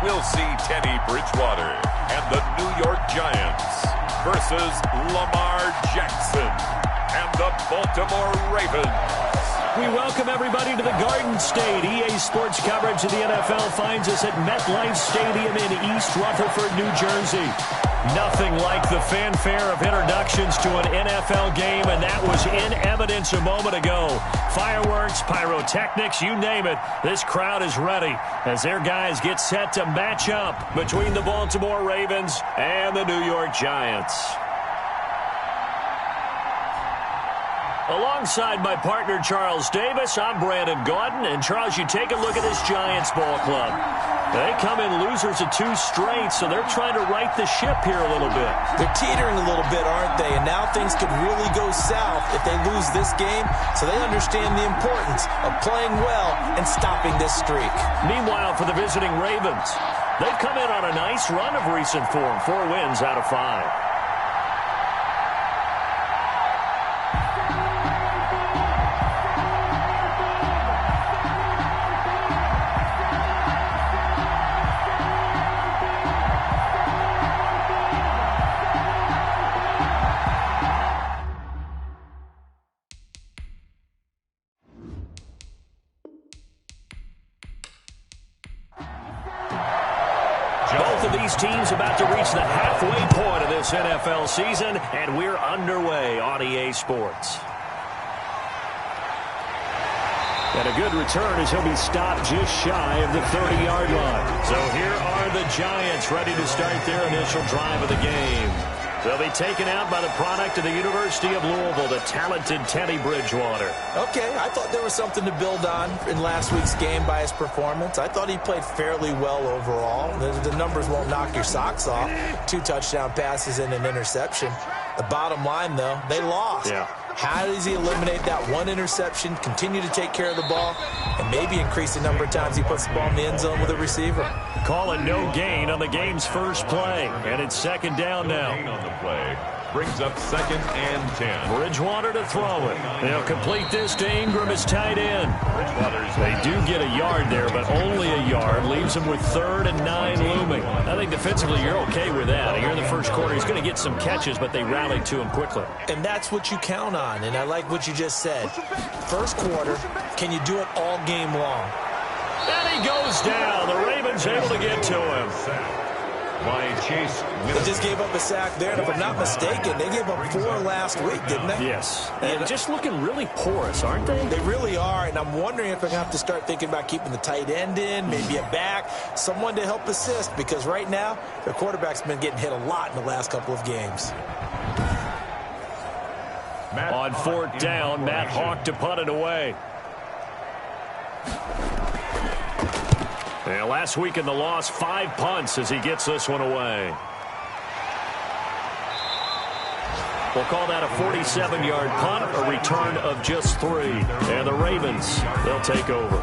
we'll see Teddy Bridgewater and the New York Giants versus Lamar Jackson and the Baltimore Ravens. We welcome everybody to the Garden State. EA Sports coverage of the NFL finds us at MetLife Stadium in East Rutherford, New Jersey. Nothing like the fanfare of introductions to an NFL game, and that was in evidence a moment ago. Fireworks, pyrotechnics, you name it. This crowd is ready as their guys get set to match up between the Baltimore Ravens and the New York Giants. Alongside my partner, Charles Davis, I'm Brandon Gaudin. And, Charles, you take a look at this Giants ball club. They come in losers of 2 straight, so they're trying to right the ship here a little bit. They're teetering a little bit, aren't they? And now things could really go south if they lose this game, so they understand the importance of playing well and stopping this streak. Meanwhile, for the visiting Ravens, they've come in on a nice run of recent form, 4 wins out of 5. Both of these teams about to reach the halfway point of this NFL season, and we're underway on EA Sports. And a good return as he'll be stopped just shy of the 30-yard line. So here are the Giants ready to start their initial drive of the game. They'll be taken out by the product of the University of Louisville, the talented Teddy Bridgewater. Okay, I thought there was something to build on in last week's game by his performance. I thought he played fairly well overall. The numbers won't knock your socks off. 2 touchdown passes and an interception. The bottom line, though, they lost. Yeah. How does he eliminate that 1 interception, continue to take care of the ball, and maybe increase the number of times he puts the ball in the end zone with a receiver? Call it no gain on the game's first play, and it's 2nd down now. On the play brings up 2nd and 10. Bridgewater to throw it. They'll complete this to Ingram as tight end. They do get a yard there, but only a yard. Leaves them with 3rd and 9 looming. I think defensively you're okay with that. Here in the first quarter, he's going to get some catches, but they rallied to him quickly. And that's what you count on, and I like what you just said. First quarter, can you do it all game long? And he goes down. The Ravens able to get to him. By Chase They just gave up a sack there, and if I'm not mistaken, they gave up 4 last week, didn't they? Yes. And just looking really porous, aren't they? They really are, and I'm wondering if they're going to have to start thinking about keeping the tight end in, maybe a back, someone to help assist, because right now, their quarterback's been getting hit a lot in the last couple of games. On 4th down, Matt Hawk to punt it away. And last week in the loss, 5 punts as he gets this one away. We'll call that a 47-yard punt, a return of just 3. And the Ravens, they'll take over.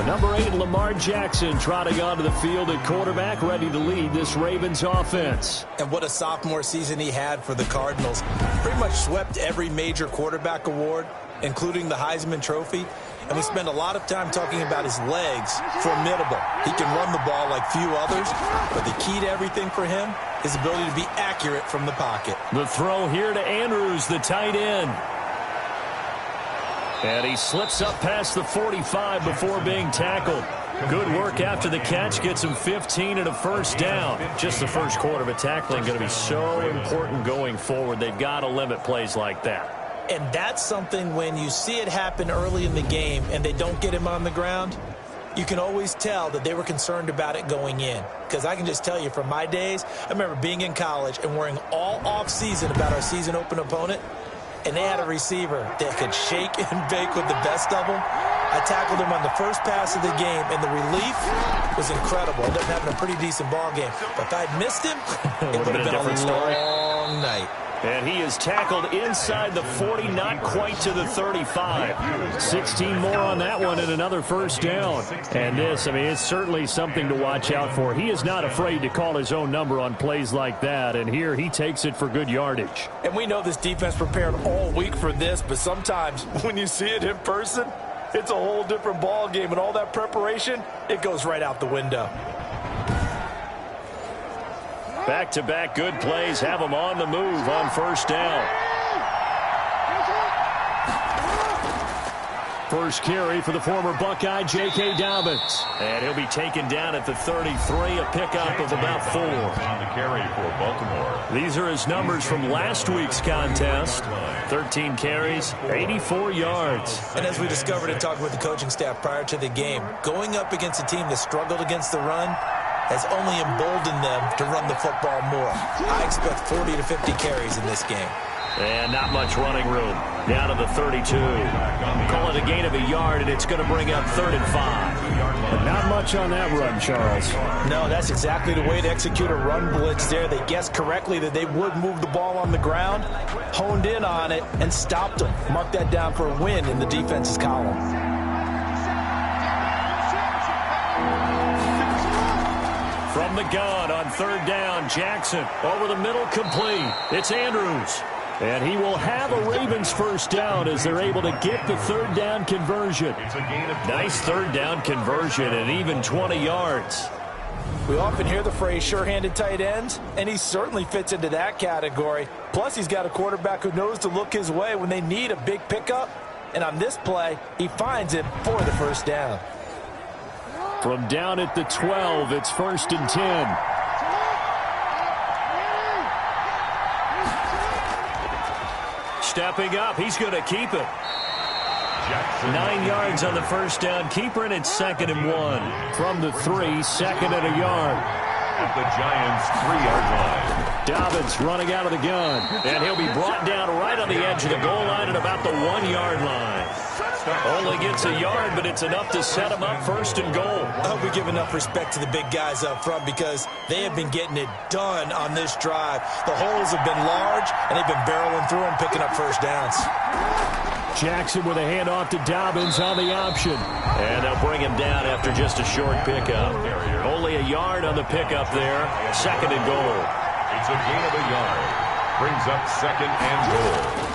Number 8, Lamar Jackson, trotting onto the field at quarterback, ready to lead this Ravens offense. And what a sophomore season he had for the Cardinals. Pretty much swept every major quarterback award, including the Heisman Trophy. And we spend a lot of time talking about his legs. Formidable. He can run the ball like few others, but the key to everything for him is the ability to be accurate from the pocket. The throw here to Andrews, the tight end. And he slips up past the 45 before being tackled. Good work after the catch. Gets him 15 and a 1st down. Just the first quarter, but tackling going to be so important going forward. They've got to limit plays like that. And that's something when you see it happen early in the game and they don't get him on the ground, you can always tell that they were concerned about it going in. Because I can just tell you from my days, I remember being in college and worrying all off-season about our season open opponent, and they had a receiver that could shake and bake with the best of them. I tackled him on the first pass of the game, and the relief was incredible. I ended up having a pretty decent ball game. But if I'd missed him, it would have been a long night. And he is tackled inside the 40, not quite to the 35. 16 more on that one and another 1st down. And this, I mean, it's certainly something to watch out for. He is not afraid to call his own number on plays like that. And here he takes it for good yardage. And we know this defense prepared all week for this, but sometimes when you see it in person, it's a whole different ball game. And all that preparation, it goes right out the window. Back-to-back good plays have them on the move on first down. First carry for the former Buckeye, J.K. Dobbins. And he'll be taken down at the 33, a pickup of about 4. On the carry for Baltimore. These are his numbers from last week's contest. 13 carries, 84 yards. And as we discovered in talking with the coaching staff prior to the game, going up against a team that struggled against the run has only emboldened them to run the football more. I expect 40 to 50 carries in this game. And not much running room. Down to the 32. Call it a gain of a yard, and it's going to bring up 3rd and 5. But not much on that run, Charles. No, that's exactly the way to execute a run blitz there. They guessed correctly that they would move the ball on the ground, honed in on it, and stopped them. Mark that down for a win in the defense's column. From the gun on 3rd down, Jackson over the middle, complete. It's Andrews. And he will have a Ravens first down as they're able to get the 3rd down conversion. Nice 3rd down conversion and even 20 yards. We often hear the phrase sure-handed tight ends, and he certainly fits into that category. Plus, he's got a quarterback who knows to look his way when they need a big pickup. And on this play, he finds it for the first down. From down at the 12, it's 1st and 10. Stepping up, he's going to keep it. 9 yards on the first down. Keeper, and it's 2nd and 1. From the 3, 2nd and a yard. At the Giants' 3-yard line. Dobbins running out of the gun. And he'll be brought down right on the edge of the goal line at about the 1-yard line. Only gets a yard, but it's enough to set him up 1st and goal. I hope we give enough respect to the big guys up front because they have been getting it done on this drive. The holes have been large, and they've been barreling through them, picking up first downs. Jackson with a handoff to Dobbins on the option. And they'll bring him down after just a short pickup. Only a yard on the pickup there. 2nd and goal. It's a gain of a yard. Brings up 2nd and goal.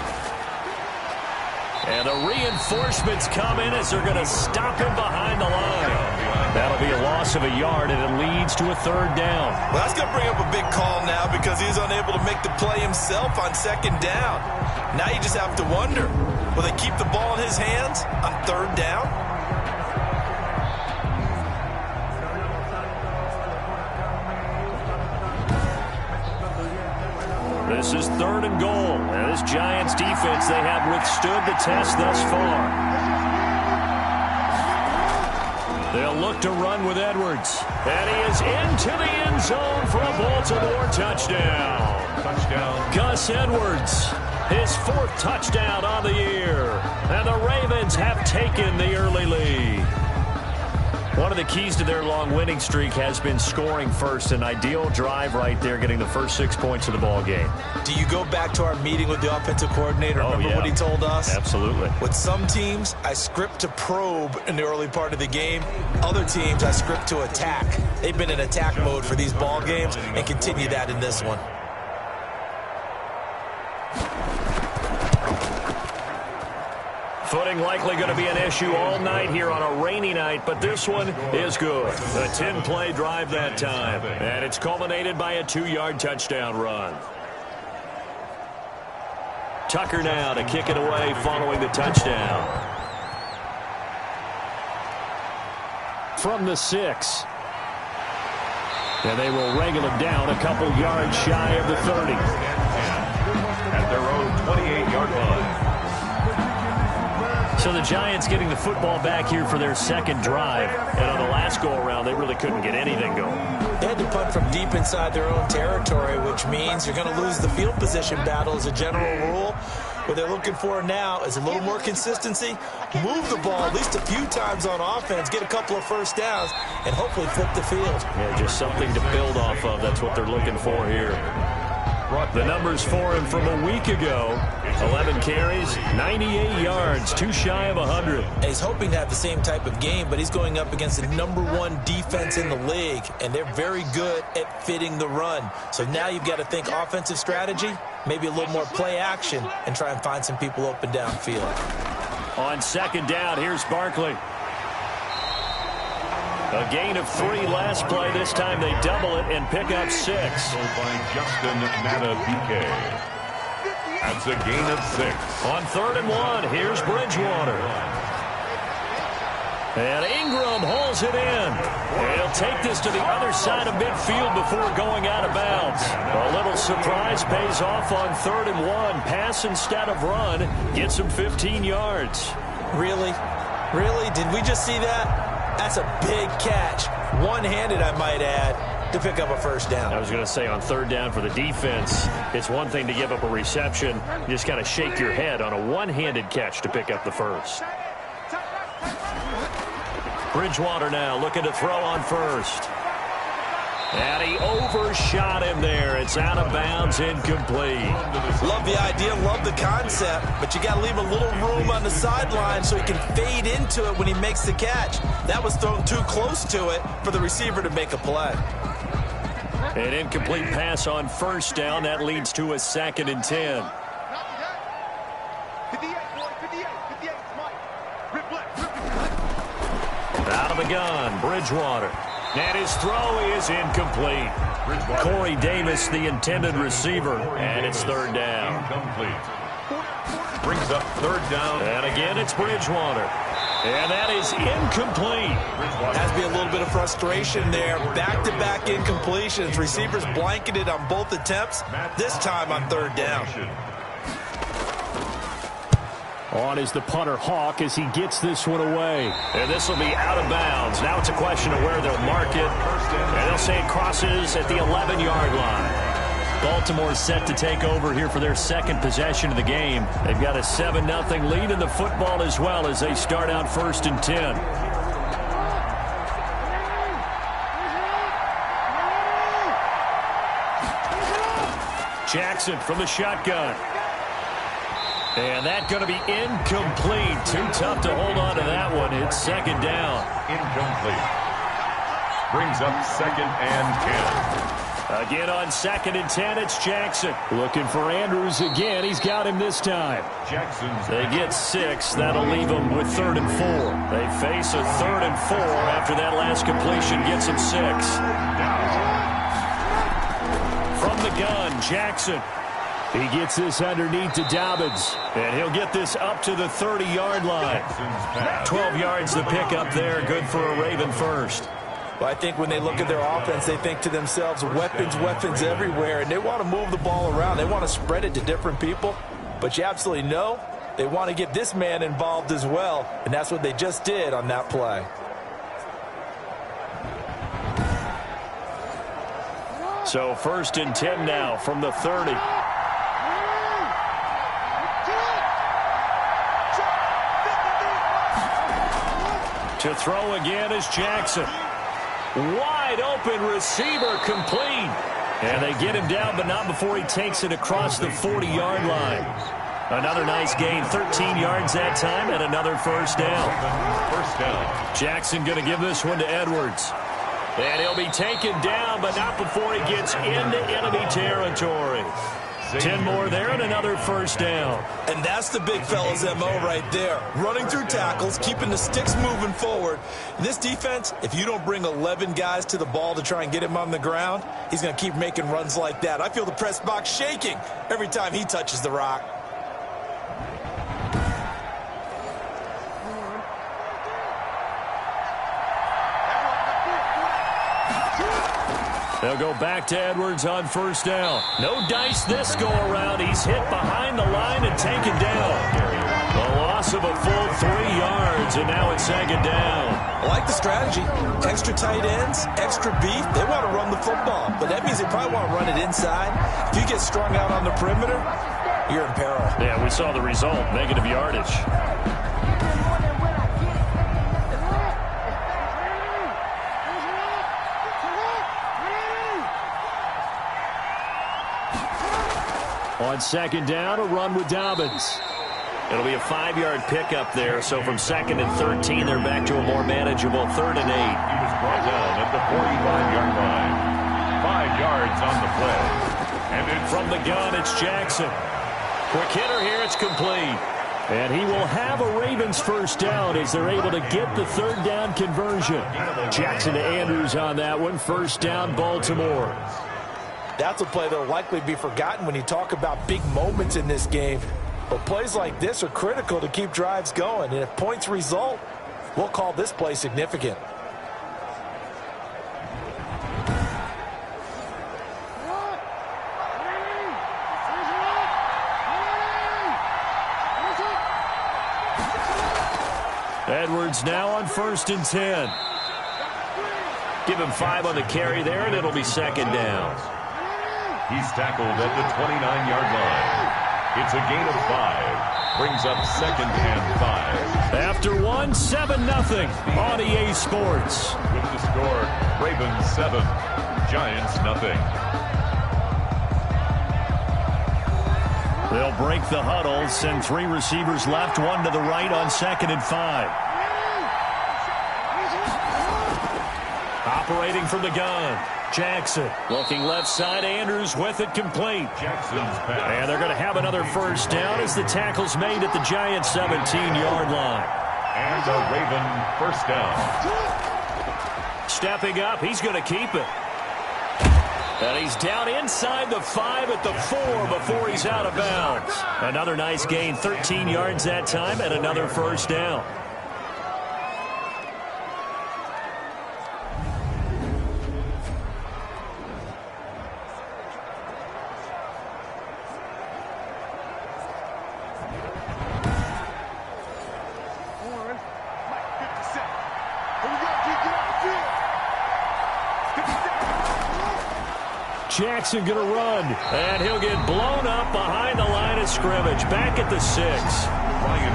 And the reinforcements come in as they're going to stop him behind the line. That'll be a loss of a yard, and it leads to a 3rd down. Well, that's going to bring up a big call now because he's unable to make the play himself on 2nd down. Now you just have to wonder, will they keep the ball in his hands on 3rd down? This is 3rd and goal. And this Giants defense, they have withstood the test thus far. They'll look to run with Edwards. And he is into the end zone for a Baltimore touchdown. Touchdown. Gus Edwards, his 4th touchdown on the year. And the Ravens have taken the early lead. One of the keys to their long winning streak has been scoring first. An ideal drive right there, getting the first 6 points of the ball game. Do you go back to our meeting with the offensive coordinator? Remember what he told us? Absolutely. With some teams, I script to probe in the early part of the game. Other teams, I script to attack. They've been in attack mode for these ball games and continue that in this one. Footing likely going to be an issue all night here on a rainy night, but this one is good. A 10-play drive that time, and it's culminated by a 2-yard touchdown run. Tucker now to kick it away following the touchdown. From the 6. And they will wrangle him down a couple yards shy of the 30. At their own 28-yard line. So the Giants getting the football back here for their 2nd drive. And on the last go-around, they really couldn't get anything going. They had to punt from deep inside their own territory, which means you're going to lose the field position battle as a general rule. What they're looking for now is a little more consistency, move the ball at least a few times on offense, get a couple of first downs, and hopefully flip the field. Yeah, just something to build off of. That's what they're looking for here. The numbers for him from a week ago: 11 carries, 98 yards, too shy of 100. And he's hoping to have the same type of game, but he's going up against the #1 defense in the league, and they're very good at fitting the run. So now you've got to think offensive strategy, maybe a little more play action, and try and find some people open downfield. On 2nd down, here's Barkley. A gain of 3 last play. This time they double it and pick up 6. By Justin Madubuike. That's a gain of 6. On 3rd and 1, here's Bridgewater. And Ingram hauls it in. He'll take this to the other side of midfield before going out of bounds. A little surprise pays off on 3rd and 1. Pass instead of run. Gets him 15 yards. Really? Really? Did we just see that? That's a big catch. One-handed, I might add, to pick up a first down. I was going to say on 3rd down for the defense, it's one thing to give up a reception. You just got to shake your head on a one-handed catch to pick up the first. Bridgewater now looking to throw on 1st. And he overshot him there. It's out of bounds, incomplete. Love the idea, love the concept, but you got to leave a little room on the sideline so he can fade into it when he makes the catch. That was thrown too close to it for the receiver to make a play. An incomplete pass on 1st down. That leads to a 2nd and 10. Out of the gun, Bridgewater. And his throw is incomplete. Corey Davis, the intended receiver, and it's 3rd down. Incomplete. Brings up 3rd down. And again, it's Bridgewater. And that is incomplete. Has to be a little bit of frustration there. Back-to-back incompletions. Receivers blanketed on both attempts, this time on 3rd down. On is the punter, Hawk, as he gets this one away. And this will be out of bounds. Now it's a question of where they'll mark it. And they'll say it crosses at the 11-yard line. Baltimore set to take over here for their 2nd possession of the game. They've got a 7-0 lead in the football as well as they start out 1st and 10. Jackson from the shotgun. And that's going to be incomplete. Too tough to hold on to that one. It's 2nd down. Incomplete. Brings up 2nd and 10. Again on 2nd and 10, it's Jackson. Looking for Andrews again. He's got him this time. Jackson's. They get 6. That'll leave them with 3rd and 4. They face a 3rd and 4 after that last completion gets them 6. From the gun, Jackson. He gets this underneath to Dobbins. And he'll get this up to the 30-yard line. 12 yards to pick up there. Good for a Raven first. Well, I think when they look at their offense, they think to themselves, weapons everywhere, and they want to move the ball around. They want to spread it to different people. But you absolutely know they want to get this man involved as well, and that's what they just did on that play. So 1st and 10 now from the 30. To throw again is Jackson. Wide open receiver complete. And they get him down, but not before he takes it across the 40-yard line. Another nice gain, 13 yards that time, and another 1st down. 1st down. Jackson going to give this one to Edwards. And he'll be taken down, but not before he gets into enemy territory. 10 more there and another 1st down. And that's the big fella's MO right there. Running through tackles, keeping the sticks moving forward. In this defense, if you don't bring 11 guys to the ball to try and get him on the ground, he's going to keep making runs like that. I feel the press box shaking every time he touches the rock. They'll go back to Edwards on 1st down. No dice this go around. He's hit behind the line and taken down. A loss of a full 3 yards, and now it's 2nd down. I like the strategy. Extra tight ends, extra beef. They want to run the football, but that means they probably want to run it inside. If you get strung out on the perimeter, you're in peril. Yeah, we saw the result, negative yardage. On 2nd down, a run with Dobbins. It'll be a 5-yard pickup there, so from 2nd and 13, they're back to a more manageable 3rd and 8. He was brought down at the 45-yard line. 5 yards on the play. And from the gun, it's Jackson. Quick hitter here, it's complete. And he will have a Ravens first down as they're able to get the third down conversion. Jackson to Andrews on that one. First down, Baltimore. That's a play that will likely be forgotten when you talk about big moments in this game. But plays like this are critical to keep drives going. And if points result, we'll call this play significant. Edwards now on 1st and 10. Give him 5 on the carry there, and it'll be second down. He's tackled at the 29-yard line. It's a gain of 5. Brings up 2nd and 5. After 1, 7-0 on EA Sports. With the score, Ravens 7, Giants 0. They'll break the huddle, send 3 receivers left, 1 to the right on 2nd and 5. Operating from the gun, Jackson. Looking left side, Andrews with it complete. Jackson's pass. And they're going to have another first down as the tackle's made at the Giants' 17-yard line. And a Raven first down. Stepping up, he's going to keep it. And he's down inside the 5 at the 4 before he's out of bounds. Another nice gain, 13 yards that time, and another first down. Jackson going to run, and he'll get blown up behind the line of scrimmage. Back at the 6.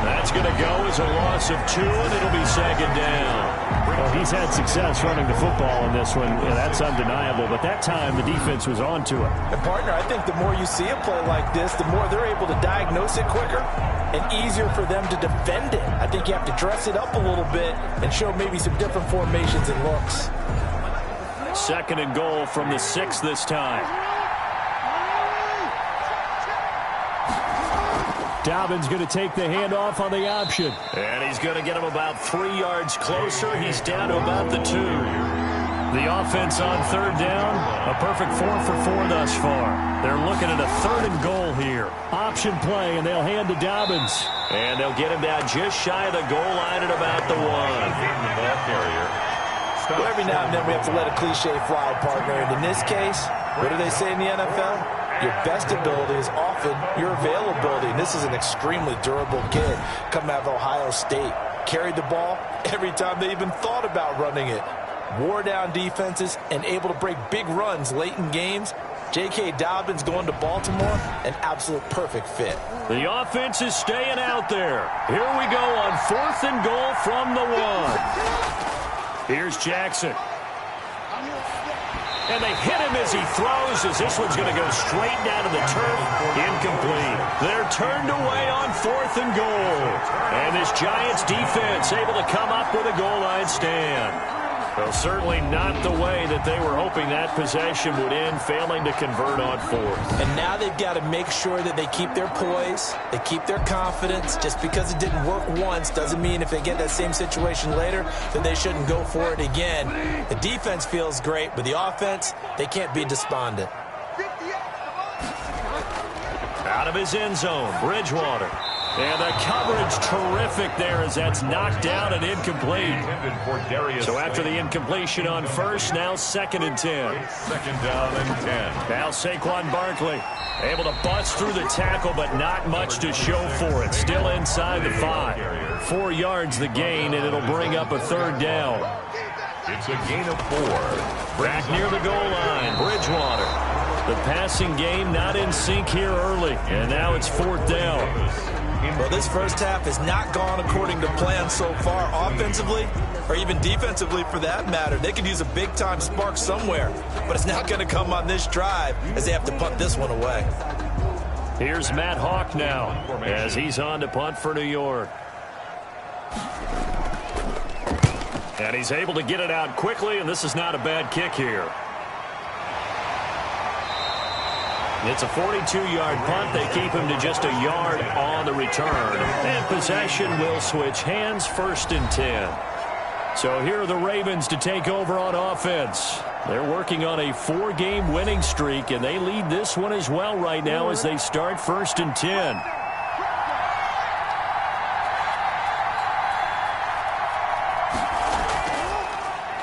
That's going to go as a loss of 2, and it'll be second down. Well, he's had success running the football in this one. Yeah, that's undeniable, but that time the defense was on to it. And, partner, I think the more you see a play like this, the more they're able to diagnose it quicker and easier for them to defend it. I think you have to dress it up a little bit and show maybe some different formations and looks. 2nd and goal from the 6 this time. Dobbins going to take the handoff on the option. And he's going to get him about 3 yards closer. He's down to about the 2. The offense on 3rd down, a perfect 4 for 4 thus far. They're looking at a 3rd and goal here. Option play, and they'll hand to Dobbins. And they'll get him down just shy of the goal line at about the 1. The ball carrier. Well, every now and then we have to let a cliche fly, partner. And in this case, what do they say in the NFL? Your best ability is often your availability. And this is an extremely durable kid coming out of Ohio State. Carried the ball every time they even thought about running it. Wore down defenses and able to break big runs late in games. J.K. Dobbins going to Baltimore, an absolute perfect fit. The offense is staying out there. Here we go on 4th and goal from the 1. Here's Jackson. And they hit him as he throws, as this one's going to go straight down to the turf. Incomplete. They're turned away on 4th and goal. And this Giants defense able to come up with a goal line stand. Well, certainly not the way that they were hoping that possession would end, failing to convert on 4th. And now they've got to make sure that they keep their poise, they keep their confidence. Just because it didn't work once doesn't mean if they get that same situation later that they shouldn't go for it again. The defense feels great, but the offense, they can't be despondent. Out of his end zone, Bridgewater. And the coverage terrific there as that's knocked down and incomplete. So after the incompletion on 1st, now 2nd and 10. 2nd down and 10. Now Saquon Barkley able to bust through the tackle, but not much to show for it. Still inside the 5. 4 yards the gain, and it'll bring up a 3rd down. It's a gain of 4. Back near the goal line, Bridgewater. The passing game not in sync here early, and now it's 4th down. Well, this first half has not gone according to plan so far offensively or even defensively for that matter. They could use a big-time spark somewhere, but it's not going to come on this drive as they have to punt this one away. Here's Matt Hawk now as he's on to punt for New York. And he's able to get it out quickly, and this is not a bad kick here. It's a 42-yard punt. They keep him to just a yard on the return. And possession will switch hands, 1st and 10. So here are the Ravens to take over on offense. They're working on a 4-game winning streak, and they lead this one as well right now as they start 1st and 10.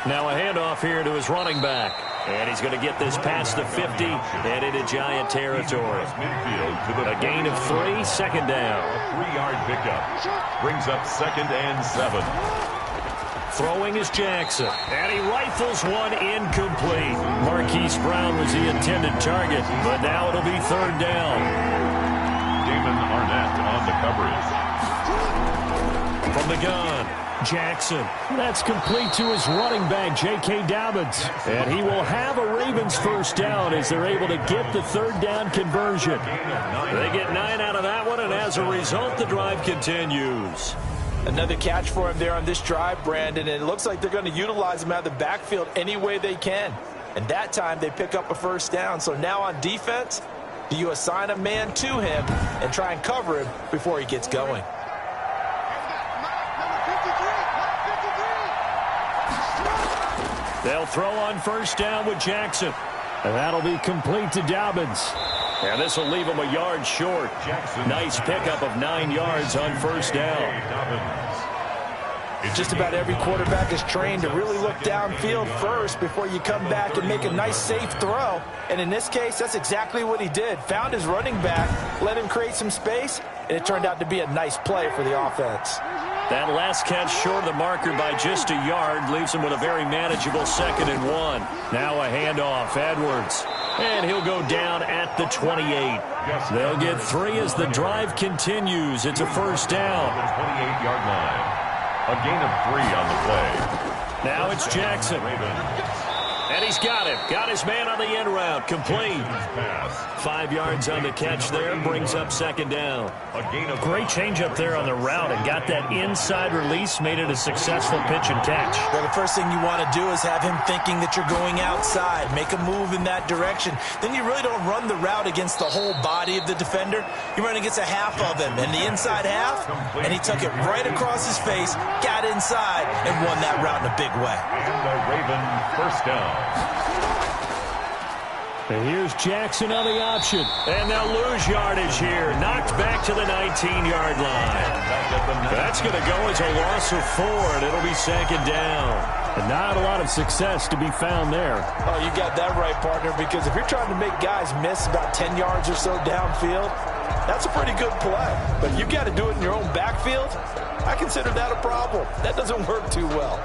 Now a handoff here to his running back. And he's going to get this past the 50 and into Giant territory. A gain of 3, 2nd down. A 3-yard pickup. Brings up 2nd and 7. Throwing is Jackson. And he rifles one incomplete. Marquise Brown was the intended target, but now it'll be 3rd down. Damon Arnett on the coverage. From the gun, Jackson. That's complete to his running back, J.K. Dobbins. And he will have a Ravens 1st down as they're able to get the 3rd down conversion. They get 9 out of that one, and as a result, the drive continues. Another catch for him there on this drive, Brandon, and it looks like they're going to utilize him out of the backfield any way they can. And that time they pick up a 1st down. So now on defense, do you assign a man to him and try and cover him before he gets going? They'll throw on 1st down with Jackson. And that'll be complete to Dobbins. And this will leave him a yard short. Nice pickup of 9 yards on 1st down. Just about every quarterback is trained to really look downfield first before you come back and make a nice, safe throw. And in this case, that's exactly what he did. Found his running back, let him create some space, and it turned out to be a nice play for the offense. That last catch short of the marker by just a yard leaves him with a very manageable 2nd and 1. Now a handoff, Edwards. And he'll go down at the 28. They'll get 3 as the drive continues. It's a 1st down. 28-yard line. A gain of 3 on the play. Now it's Jackson. And he's got him. Got his man on the end route. Complete. 5 yards on the catch there. Brings up 2nd down. Great change up there on the route and got that inside release. Made it a successful pitch and catch. Well, the first thing you want to do is have him thinking that you're going outside. Make a move in that direction. Then you really don't run the route against the whole body of the defender. You run against a half of him. And the inside half, and he took it right across his face, got inside, and won that route in a big way. And the Raven 1st down. And here's Jackson on the option. And they'll lose yardage here. Knocked back to the 19-yard line. That's going to go as a loss of 4, and it'll be 2nd down. And not a lot of success to be found there. Oh, you got that right, partner, because if you're trying to make guys miss about 10 yards or so downfield, that's a pretty good play. But if you've got to do it in your own backfield, I consider that a problem. That doesn't work too well.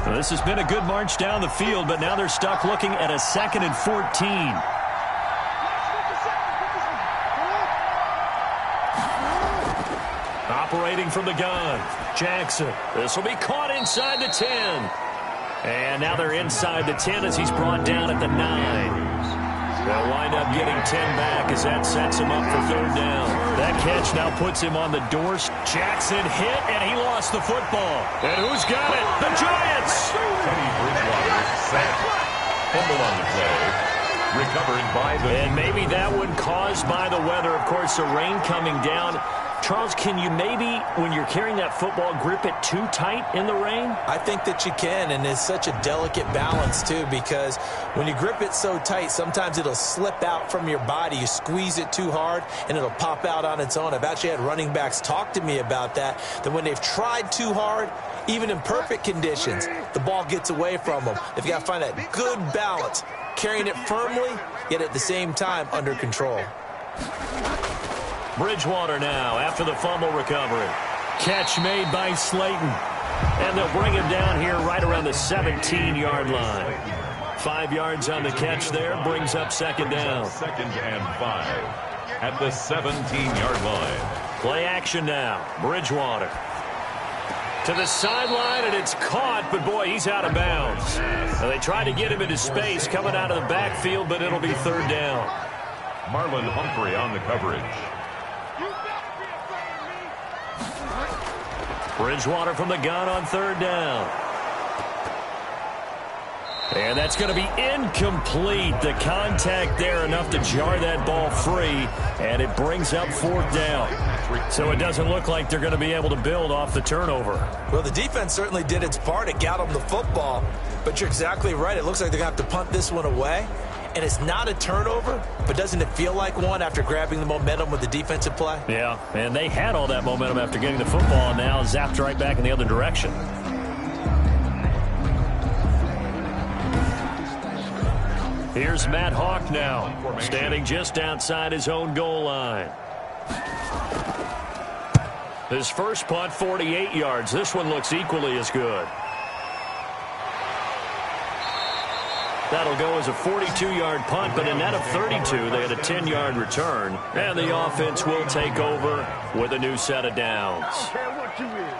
Well, this has been a good march down the field, but now they're stuck looking at a 2nd and 14. Operating from the gun, Jackson. This will be caught inside the 10. And now they're inside the 10 as he's brought down at the 9. They'll wind up getting 10 back as that sets him up for 3rd down. That catch now puts him on the doorstep. Jackson hit, and he lost the football. And who's got it? The Giants! Teddy Bridgewater sacked. Fumble on the play. Recovered by the... And maybe that one caused by the weather. Of course, the rain coming down. Charles, can you maybe, when you're carrying that football, grip it too tight in the rain? I think that you can, and it's such a delicate balance, too, because when you grip it so tight, sometimes it'll slip out from your body. You squeeze it too hard, and it'll pop out on its own. I've actually had running backs talk to me about that when they've tried too hard, even in perfect conditions, the ball gets away from them. They've got to find that good balance, carrying it firmly, yet at the same time under control. Bridgewater now after the fumble recovery. Catch made by Slayton. And they'll bring him down here right around the 17-yard line. 5 yards on the catch there. Brings up 2nd down. 2nd and 5 at the 17-yard line. Play action now. Bridgewater to the sideline, and it's caught, but boy, he's out of bounds. Now, they tried to get him into space coming out of the backfield, but it'll be 3rd down. Marlon Humphrey on the coverage. Bridgewater from the gun on third down. And that's going to be incomplete. The contact there enough to jar that ball free, and it brings up fourth down. So it doesn't look like they're going to be able to build off the turnover. Well, the defense certainly did its part. It got them the football, but you're exactly right. It looks like they're going to have to punt this one away, and it's not a turnover, but doesn't it feel like one after grabbing the momentum with the defensive play? Yeah, and they had all that momentum after getting the football, and now zapped right back in the other direction. Here's Matt Hawk now, standing just outside his own goal line. His first punt, 48 yards. This one looks equally as good. That'll go as a 42-yard punt, but a net of 32. They had a 10-yard return, and the offense will take over with a new set of downs.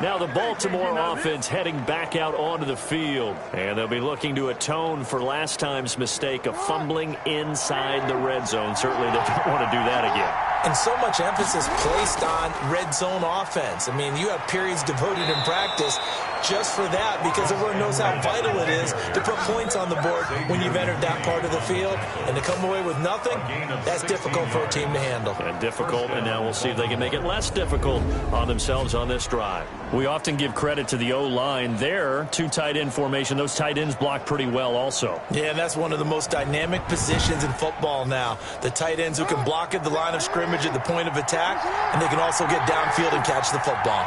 Now the Baltimore offense heading back out onto the field, and they'll be looking to atone for last time's mistake of fumbling inside the red zone. Certainly they don't want to do that again. And so much emphasis placed on red zone offense. I mean, you have periods devoted in practice just for that, because everyone knows how vital it is to put points on the board when you've entered that part of the field. And to come away with nothing, that's difficult for a team to handle. And difficult, and now we'll see if they can make it less difficult on themselves on this drive. We often give credit to the O-line. There, two tight end formation. Those tight ends block pretty well also. Yeah, and that's one of the most dynamic positions in football now. The tight ends who can block at the line of scrimmage at the point of attack, and they can also get downfield and catch the football.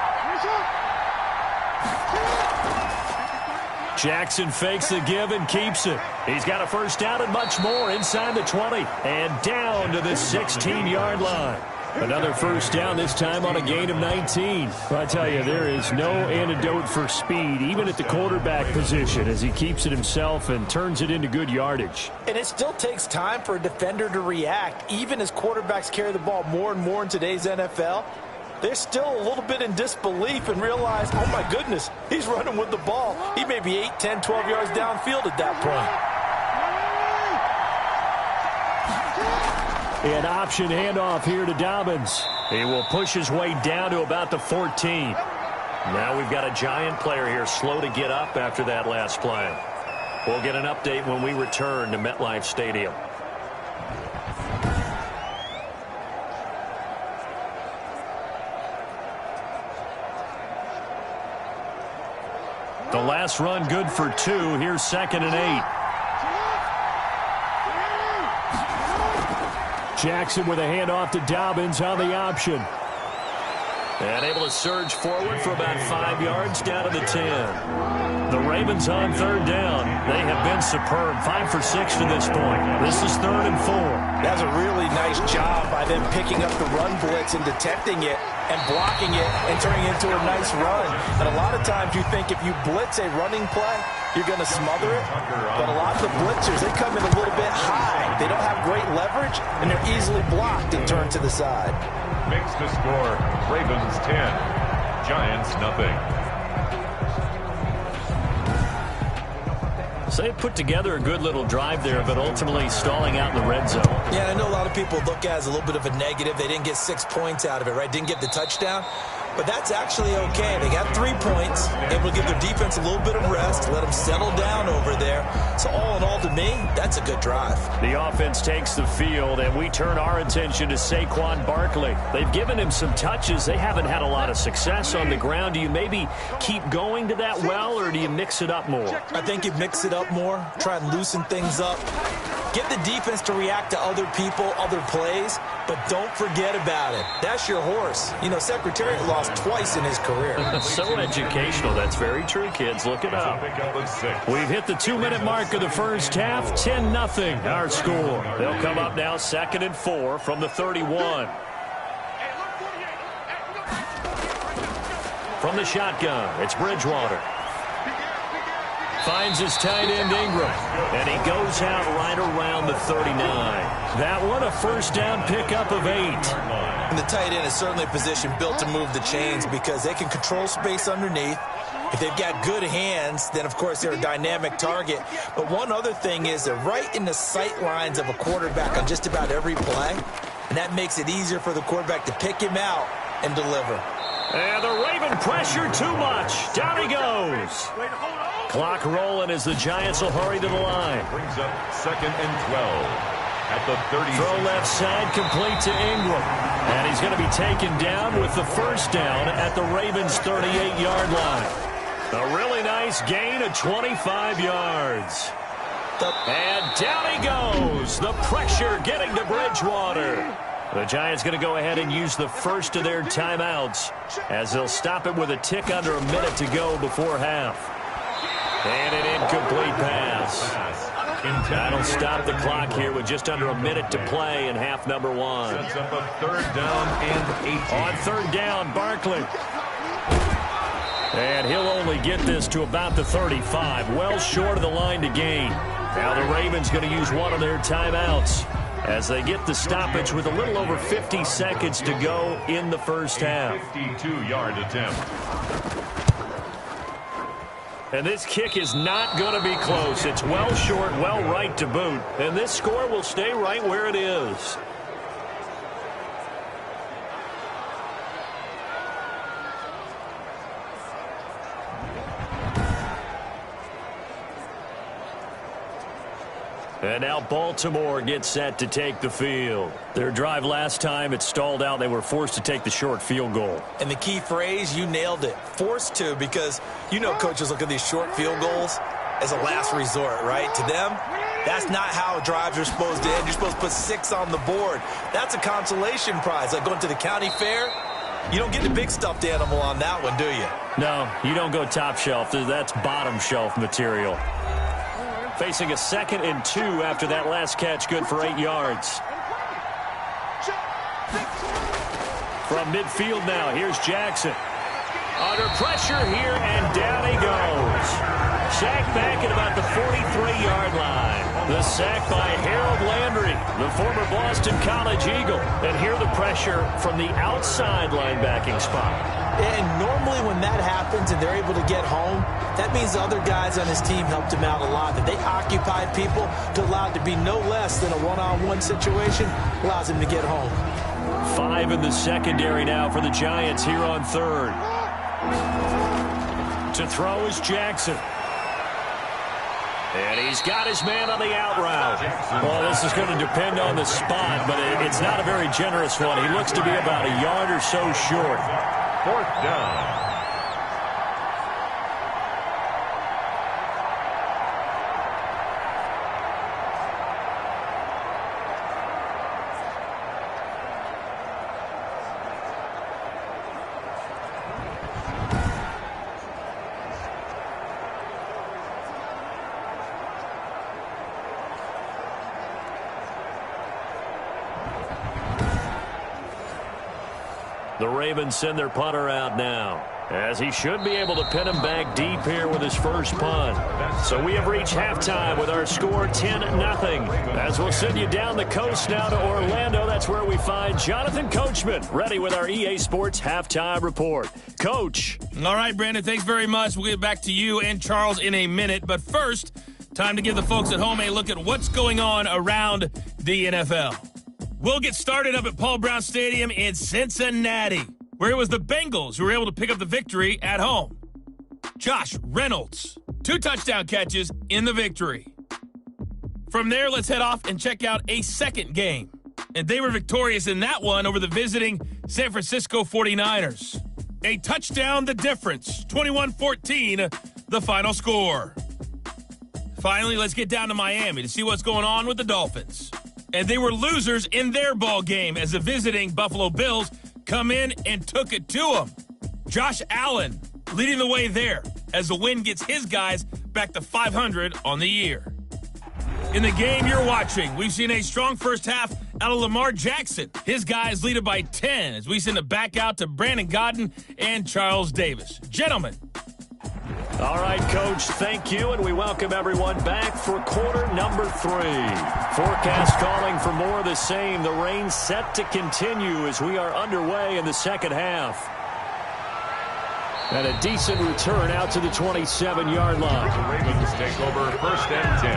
Jackson fakes the give and keeps it. He's got a first down and much more inside the 20 and down to the 16-yard line. Another first down, this time on a gain of 19. I tell you, there is no antidote for speed, even at the quarterback position, as he keeps it himself and turns it into good yardage. And it still takes time for a defender to react, even as quarterbacks carry the ball more and more in today's NFL. They're still a little bit in disbelief and realize, oh my goodness, he's running with the ball. He may be 8, 10, 12 yards downfield at that point. An option handoff here to Dobbins. He will push his way down to about the 14. Now we've got a Giant player here slow to get up after that last play. We'll get an update when we return to MetLife Stadium. The last run good for 2. Here's 2nd and 8. Jackson with a handoff to Dobbins on the option. And able to surge forward for about 5 yards down to the 10. The Ravens on third down. They have been superb. 5 for 6 to this point. This is 3rd and 4. That's a really nice job by them picking up the run blitz and detecting it and blocking it and turning it into a nice run. And a lot of times you think if you blitz a running play, you're going to smother it. But a lot of the blitzers, they come in a little bit high. They don't have great leverage, and they're easily blocked and turned to the side. Makes the score Ravens 10, Giants nothing. So they put together a good little drive there, but ultimately stalling out in the red zone. Yeah, I know a lot of people look at it as a little bit of a negative. They didn't get 6 points out of it, right? Didn't get the touchdown. But that's actually okay. They got 3 points, able to give their defense a little bit of rest, let them settle down over there. So all in all, to me, that's a good drive. The offense takes the field, and we turn our attention to Saquon Barkley. They've given him some touches. They haven't had a lot of success on the ground. Do you maybe keep going to that well, or do you mix it up more? I think you mix it up more, try and loosen things up. Get the defense to react to other people, other plays, but don't forget about it. That's your horse. You know, Secretariat lost twice in his career. So educational. That's very true, kids. Look it up. We've hit the 2-minute mark of the first half. 10-0 our score. They'll come up now 2nd and 4 from the 31. From the shotgun, it's Bridgewater. Finds his tight end Ingram, and he goes out right around the 39. That one a first down pickup of 8. And the tight end is certainly a position built to move the chains because they can control space underneath. If they've got good hands, then of course they're a dynamic target. But one other thing is they're right in the sight lines of a quarterback on just about every play, and that makes it easier for the quarterback to pick him out and deliver. And the Raven pressure too much. Down he goes. Clock rolling as the Giants will hurry to the line. Brings up 2nd and 12 at the 30. Throw left side, complete to Ingram. And he's going to be taken down with the first down at the Ravens' 38-yard line. A really nice gain of 25 yards. And down he goes. The pressure getting to Bridgewater. The Giants going to go ahead and use the first of their timeouts as they'll stop it with a tick under a minute to go before half. And an incomplete pass. That'll stop the clock here with just under a minute to play in half number 1. Sets up a 3rd down and 18. On 3rd down, Barkley. And he'll only get this to about the 35, well short of the line to gain. Now the Ravens going to use one of their timeouts as they get the stoppage with a little over 50 seconds to go in the first half. 52-yard attempt. And this kick is not going to be close. It's well short, well right to boot. And this score will stay right where it is. And now Baltimore gets set to take the field. Their drive last time, it stalled out. They were forced to take the short field goal. And the key phrase, you nailed it. Forced to, because you know coaches look at these short field goals as a last resort, right? To them, that's not how drives are supposed to end. You're supposed to put 6 on the board. That's a consolation prize. Like going to the county fair, you don't get the big stuffed animal on that one, do you? No, you don't go top shelf. That's bottom shelf material. Facing a 2nd and 2 after that last catch, good for 8 yards. From midfield now, here's Jackson. Under pressure here, and down he goes. Sacked back at about the 43-yard line. The sack by Harold Landry, the former Boston College Eagle. And here the pressure from the outside linebacking spot. And normally when that happens and they're able to get home, that means the other guys on his team helped him out a lot. That they occupied people to allow it to be no less than a one-on-one situation, allows him to get home. 5 in the secondary now for the Giants here on 3rd. To throw is Jackson. And he's got his man on the out route. Well, this is going to depend on the spot, but it's not a very generous one. He looks to be about a yard or so short. 4th down. The Ravens send their punter out now, as he should be able to pin him back deep here with his first punt. So we have reached halftime with our score 10-0. As we'll send you down the coast now to Orlando, that's where we find Jonathan Coachman ready with our EA Sports halftime report. Coach. All right, Brandon, thanks very much. We'll get back to you and Charles in a minute. But first, time to give the folks at home a look at what's going on around the NFL. We'll get started up at Paul Brown Stadium in Cincinnati, where it was the Bengals who were able to pick up the victory at home. Josh Reynolds, 2 touchdown catches in the victory. From there, let's head off and check out a second game. And they were victorious in that one over the visiting San Francisco 49ers. A touchdown the difference, 21-14, the final score. Finally, let's get down to Miami to see what's going on with the Dolphins. And they were losers in their ball game as the visiting Buffalo Bills come in and took it to them. Josh Allen leading the way there as the win gets his guys back to 500 on the year. In the game you're watching, we've seen a strong first half out of Lamar Jackson. His guys lead it by 10 as we send it back out to Brandon Godden and Charles Davis. Gentlemen. All right, Coach, thank you, and we welcome everyone back for quarter number 3. Forecast calling for more of the same. The rain set to continue as we are underway in the second half. And a decent return out to the 27-yard line. The Ravens take over 1st and 10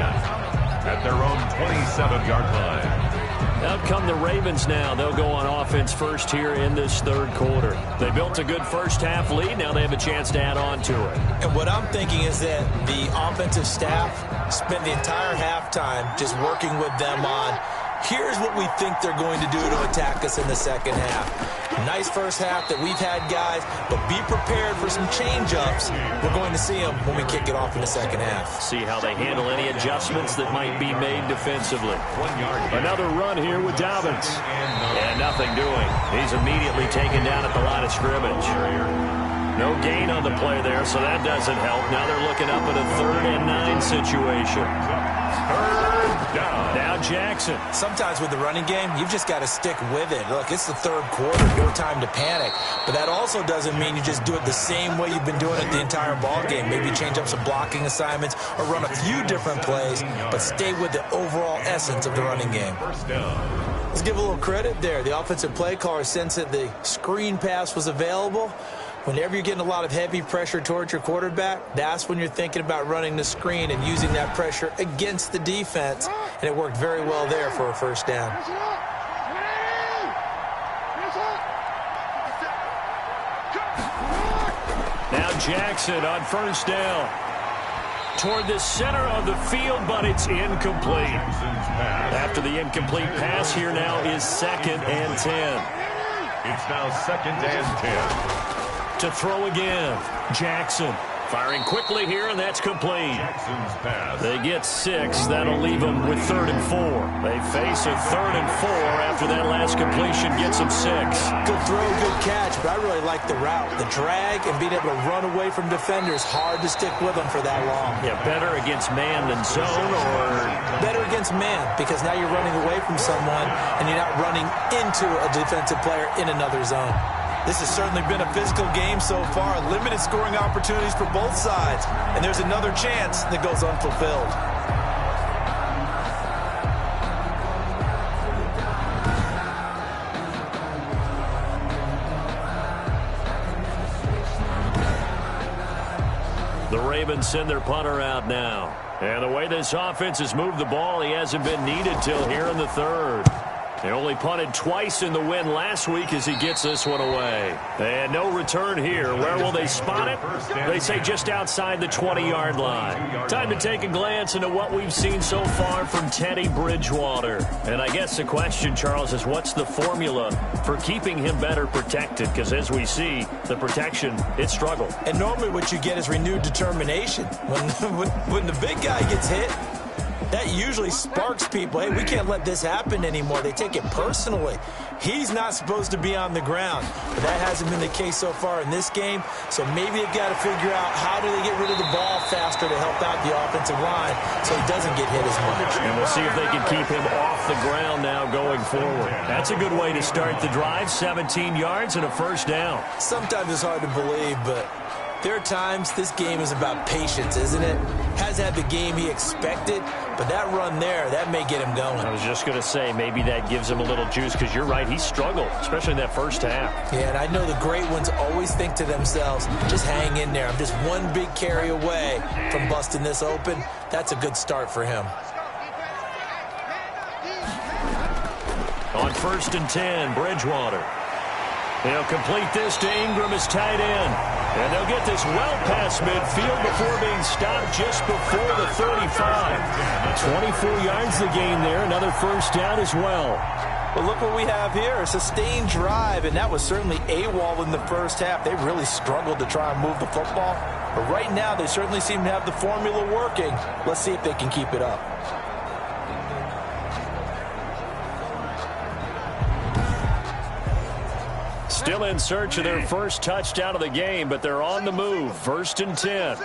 at their own 27-yard line. Now Out come the Ravens now. They'll go on offense first here in this third quarter. They built a good first-half lead. Now they have a chance to add on to it. And what I'm thinking is that the offensive staff spent the entire halftime just working with them on, here's what we think they're going to do to attack us in the second half. Nice first half that we've had, guys, but be prepared for some change-ups. We're going to see them when we kick it off in the second half. See how they handle any adjustments that might be made defensively. Another run here with Dobbins. And nothing doing. He's immediately taken down at the line of scrimmage. No gain on the play there, so that doesn't help. Now they're looking up at a 3rd and 9 situation. Now Jackson. Sometimes with the running game, you've just got to stick with it. Look, it's the third quarter. No time to panic. But that also doesn't mean you just do it the same way you've been doing it the entire ball game. Maybe change up some blocking assignments or run a few different plays, but stay with the overall essence of the running game. Let's give a little credit there. The offensive play caller sensed that the screen pass was available. Whenever you're getting a lot of heavy pressure towards your quarterback, that's when you're thinking about running the screen and using that pressure against the defense. And it worked very well there for a first down. Now Jackson on first down. Toward the center of the field, but it's incomplete. After the incomplete pass, here now is 2nd and 10. It's now 2nd and 10. To throw again, Jackson firing quickly here, and that's complete. They get 6. That'll leave them with 3rd and 4. They face a 3rd and 4 after that last completion gets them 6. Good throw, good catch, but I really like the route. The drag and being able to run away from defenders, hard to stick with them for that long. Yeah, better against man than zone, or better against man, because now you're running away from someone and you're not running into a defensive player in another zone. This has certainly been a physical game so far. Limited scoring opportunities for both sides. And there's another chance that goes unfulfilled. the Ravens send their punter out now. And the way this offense has moved the ball, he hasn't been needed till here in the third. They only punted twice in the win last week as he gets this one away. And no return here. Where will they spot it? They say just outside the 20-yard line. Time to take a glance into what we've seen so far from Teddy Bridgewater. And I guess the question, Charles, is what's the formula for keeping him better protected? Because as we see, the protection, it struggled. And normally what you get is renewed determination. When the big guy gets hit, that usually sparks people. Hey, we can't let this happen anymore. They take it personally. He's not supposed to be on the ground. But that hasn't been the case so far in this game. So maybe they've got to figure out how do they get rid of the ball faster to help out the offensive line so he doesn't get hit as much. And we'll see if they can keep him off the ground now going forward. That's a good way to start the drive. 17 yards and a first down. Sometimes it's hard to believe, but there are times this game is about patience, isn't it? Has had the game he expected, but that run there, that may get him going. I was just going to say, maybe that gives him a little juice, because you're right, he struggled, especially in that first half. Yeah, and I know the great ones always think to themselves, just hang in there. I'm just one big carry away from busting this open. That's a good start for him. On 1st and 10, Bridgewater. They'll complete this to Ingram as tight end. And they'll get this well past midfield before being stopped just before the 35. 24 yards the gain there. Another first down as well. Well, look what we have here. A sustained drive, and that was certainly AWOL in the first half. They really struggled to try and move the football. But right now, they certainly seem to have the formula working. Let's see if they can keep it up. Still in search of their first touchdown of the game, but they're on the move. 1st and 10.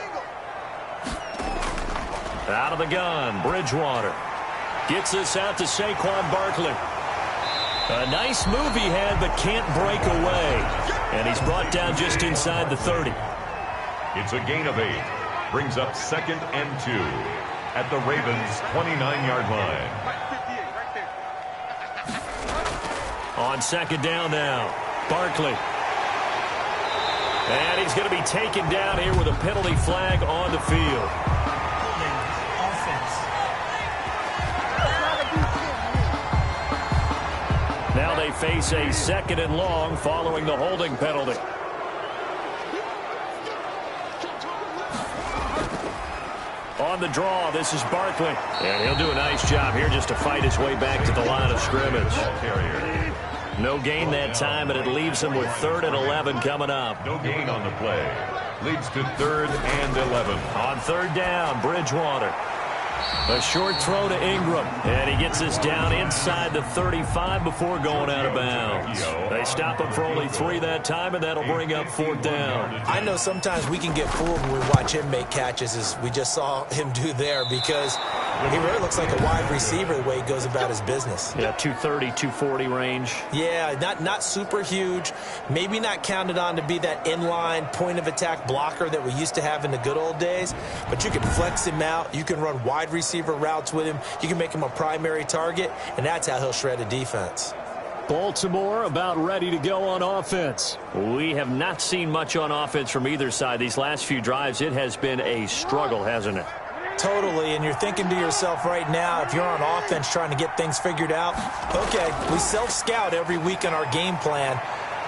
Out of the gun, Bridgewater. Gets this out to Saquon Barkley. A nice move he had, but can't break away. And he's brought down just inside the 30. It's a gain of 8. Brings up 2nd and 2 at the Ravens' 29-yard line. On 2nd down now. Barkley. And he's going to be taken down here with a penalty flag on the field. Now they face a 2nd and long following the holding penalty. On the draw, this is Barkley. And he'll do a nice job here just to fight his way back to the line of scrimmage. No gain that time, and it leaves him with 3rd and 11 coming up. No gain on the play. Leads to 3rd and 11. On 3rd down, Bridgewater. A short throw to Ingram, and he gets this down inside the 35 before going out of bounds. They stop him for only 3 that time, and that'll bring up 4th down. I know sometimes we can get fooled when we watch him make catches, as we just saw him do there, because he really looks like a wide receiver the way he goes about his business. Yeah, 230, 240 range. Yeah, not super huge. Maybe not counted on to be that inline point-of-attack blocker that we used to have in the good old days, but you can flex him out. You can run wide receiver routes with him. You can make him a primary target, and that's how he'll shred a defense. Baltimore about ready to go on offense. We have not seen much on offense from either side. These last few drives, it has been a struggle, hasn't it? Totally, and you're thinking to yourself right now, if you're on offense trying to get things figured out, okay, we self-scout every week in our game plan.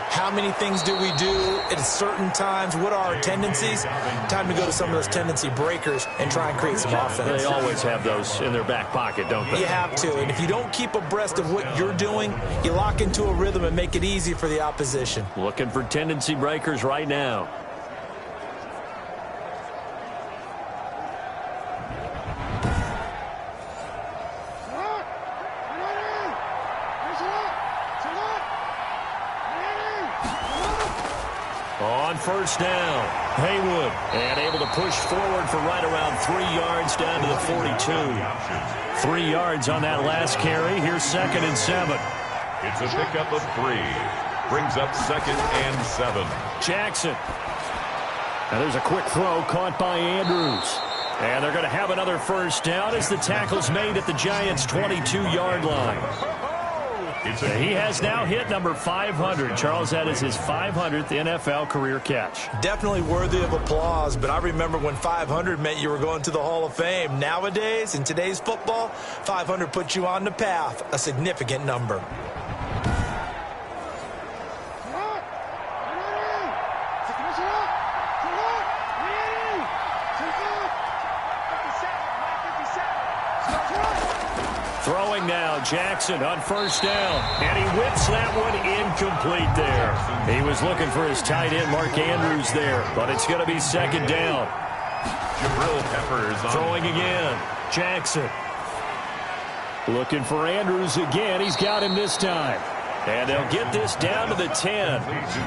How many things do we do at certain times? What are our tendencies? Time to go to some of those tendency breakers and try and create some offense. They always have those in their back pocket, don't they? You have to, and if you don't keep abreast of what you're doing, you lock into a rhythm and make it easy for the opposition. Looking for tendency breakers right now. On 1st down, Haywood, and able to push forward for right around 3 yards down to the 42. 3 yards on that last carry. Here's 2nd and 7. It's a pickup of 3. Brings up 2nd and 7. Jackson. Now there's a quick throw caught by Andrews. And they're going to have another 1st down as the tackle's made at the Giants' 22-yard line. He has now hit number 500. Charles, that is his 500th NFL career catch. Definitely worthy of applause, but I remember when 500 meant you were going to the Hall of Fame. Nowadays, in today's football, 500 puts you on the path, a significant number. Throwing now, Jackson on 1st down, and he whips that one incomplete there. He was looking for his tight end, Mark Andrews, there, but it's going to be 2nd down. Jabril Peppers throwing again. Jackson. Looking for Andrews again. He's got him this time. And they'll get this down to the 10.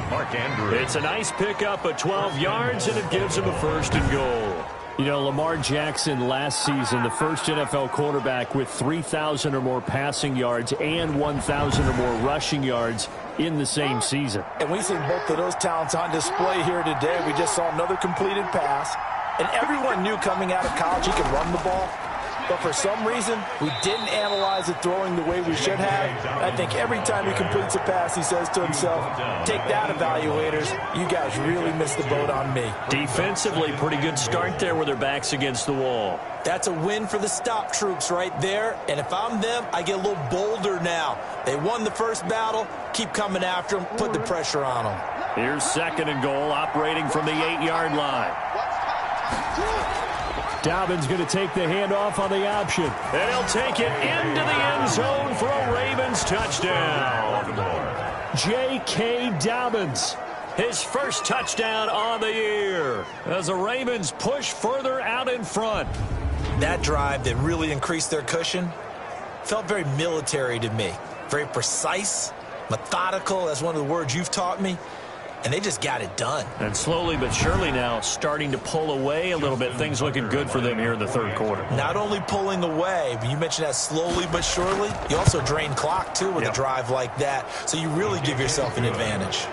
Mark Andrews. It's a nice pickup of 12 yards, and it gives him a 1st and goal. You know, Lamar Jackson last season, the first NFL quarterback with 3,000 or more passing yards and 1,000 or more rushing yards in the same season. And we've seen both of those talents on display here today. We just saw another completed pass. And everyone knew coming out of college he could run the ball. But for some reason, we didn't analyze it throwing the way we should have. I think every time he completes a pass, he says to himself, take that, evaluators. You guys really missed the boat on me. Defensively, pretty good start there with their backs against the wall. That's a win for the stop troops right there. And if I'm them, I get a little bolder now. They won the first battle. Keep coming after them. Put the pressure on them. Here's 2nd and goal, operating from the 8-yard line. Dobbins going to take the handoff on the option. And he'll take it into the end zone for a Ravens touchdown. J.K. Dobbins. His first touchdown on the year as the Ravens push further out in front. That drive that really increased their cushion felt very military to me. Very precise, methodical, that's one of the words you've taught me. And they just got it done. And slowly but surely now starting to pull away a little bit. Things looking good for them here in the 3rd quarter. Not only pulling away, but you mentioned that slowly but surely. You also drain clock, too, with a drive like that. So you really give yourself an advantage.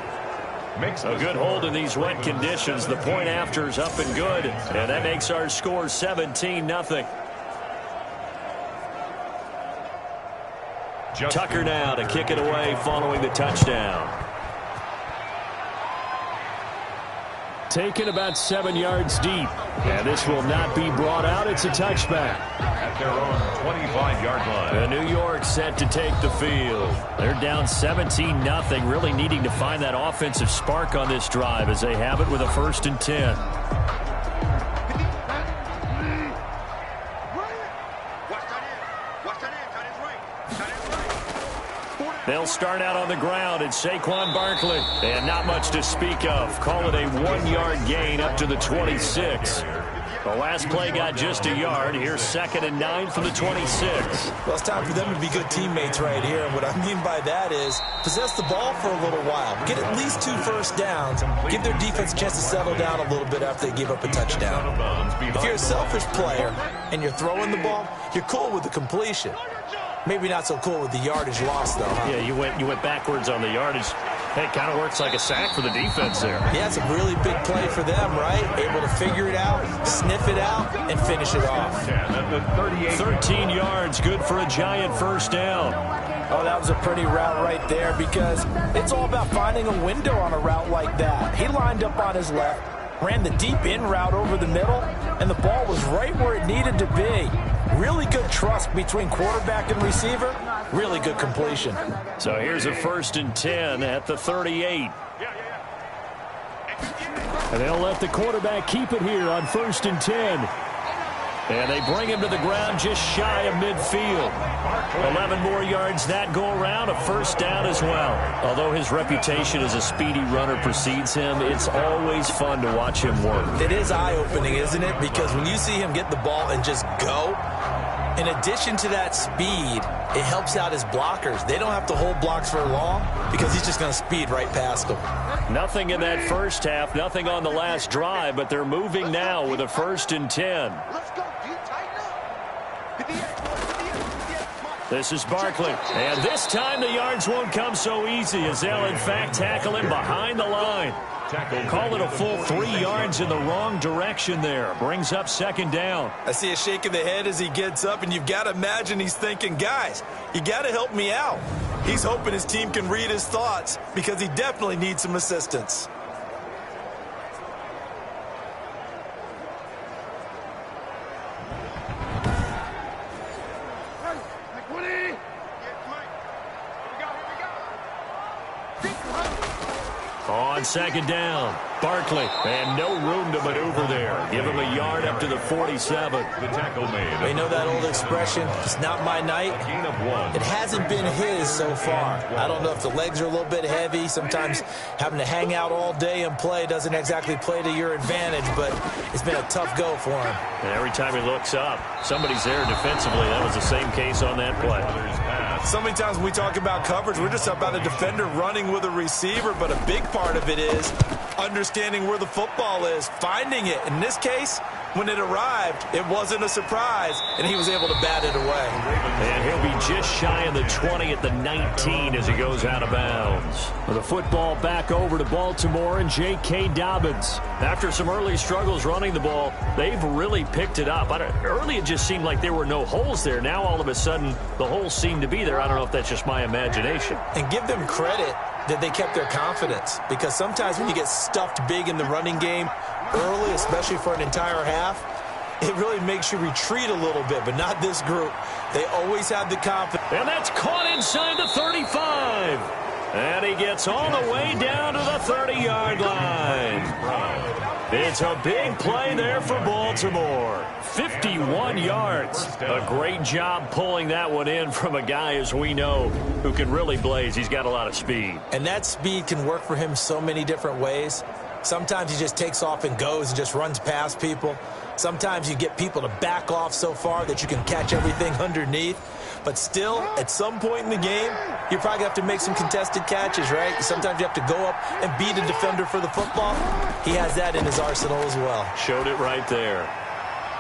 Makes a good hold in these wet conditions. The point after is up and good. And that makes our score 17-0. Tucker now to kick it away following the touchdown. taken about 7 yards deep. And this will not be brought out. It's a touchback. At their own 25-yard line. The New York set to take the field. They're down 17-0, really needing to find that offensive spark on this drive as they have it with a 1st and 10. They'll start out on the ground. It's Saquon Barkley. And not much to speak of. Call it a 1-yard gain up to the 26. The last play got just a yard. Here's 2nd and 9 from the 26. Well, it's time for them to be good teammates right here. And what I mean by that is possess the ball for a little while. Get at least 2 first downs. Give their defense a chance to settle down a little bit after they give up a touchdown. If you're a selfish player and you're throwing the ball, you're cool with the completion. Maybe not so cool with the yardage loss, though. Huh? Yeah, you went backwards on the yardage. Hey, it kind of works like a sack for the defense there. Yeah, it's a really big play for them, right? Able to figure it out, sniff it out, and finish it off. 13 yards, good for a Giant first down. Oh, that was a pretty route right there because it's all about finding a window on a route like that. He lined up on his left, ran the deep in route over the middle, and the ball was right where it needed to be. Really good trust between quarterback and receiver. Really good completion. So here's a 1st and 10 at the 38. And they'll let the quarterback keep it here on 1st and 10. And they bring him to the ground just shy of midfield. 11 more yards that go around, a 1st down as well. Although his reputation as a speedy runner precedes him, it's always fun to watch him work. It is eye-opening, isn't it? Because when you see him get the ball and just go, in addition to that speed, it helps out his blockers. They don't have to hold blocks for long because he's just going to speed right past them. Nothing in that first half, nothing on the last drive, but they're moving now with a 1st and 10. This is Barkley, and this time the yards won't come so easy as they'll in fact tackle him behind the line. Call it a full 3 yards in the wrong direction there. Brings up 2nd down. I see a shake of the head as he gets up, and you've got to imagine he's thinking, guys, you got to help me out. He's hoping his team can read his thoughts because he definitely needs some assistance. On 2nd down, Barkley, and no room to maneuver there. Give him a yard up to the 47. The tackle made. We know that old expression, it's not my night. Gain of 1. It hasn't been his so far. I don't know if the legs are a little bit heavy. Sometimes having to hang out all day and play doesn't exactly play to your advantage, but it's been a tough go for him. And every time he looks up, somebody's there defensively. That was the same case on that play. So many times when we talk about coverage, we're just about a defender running with a receiver, but a big part of it is understanding where the football is, finding it. In this case, when it arrived, it wasn't a surprise, and he was able to bat it away. And he'll be just shy of the 20 at the 19 as he goes out of bounds. With the football back over to Baltimore and J.K. Dobbins. After some early struggles running the ball, they've really picked it up. Early it just seemed like there were no holes there. Now all of a sudden the holes seem to be there. I don't know if that's just my imagination. And give them credit that they kept their confidence, because sometimes when you get stuffed big in the running game early, especially for an entire half, it really makes you retreat a little bit, but not this group. They always have the confidence. And that's caught inside the 35. And he gets all the way down to the 30-yard line. It's a big play there for Baltimore. 51 yards. A great job pulling that one in from a guy, as we know, who can really blaze. He's got a lot of speed. And that speed can work for him so many different ways. Sometimes he just takes off and goes and just runs past people. Sometimes you get people to back off so far that you can catch everything underneath. But still, at some point in the game, you probably have to make some contested catches, right? Sometimes you have to go up and beat a defender for the football. He has that in his arsenal as well. Showed it right there.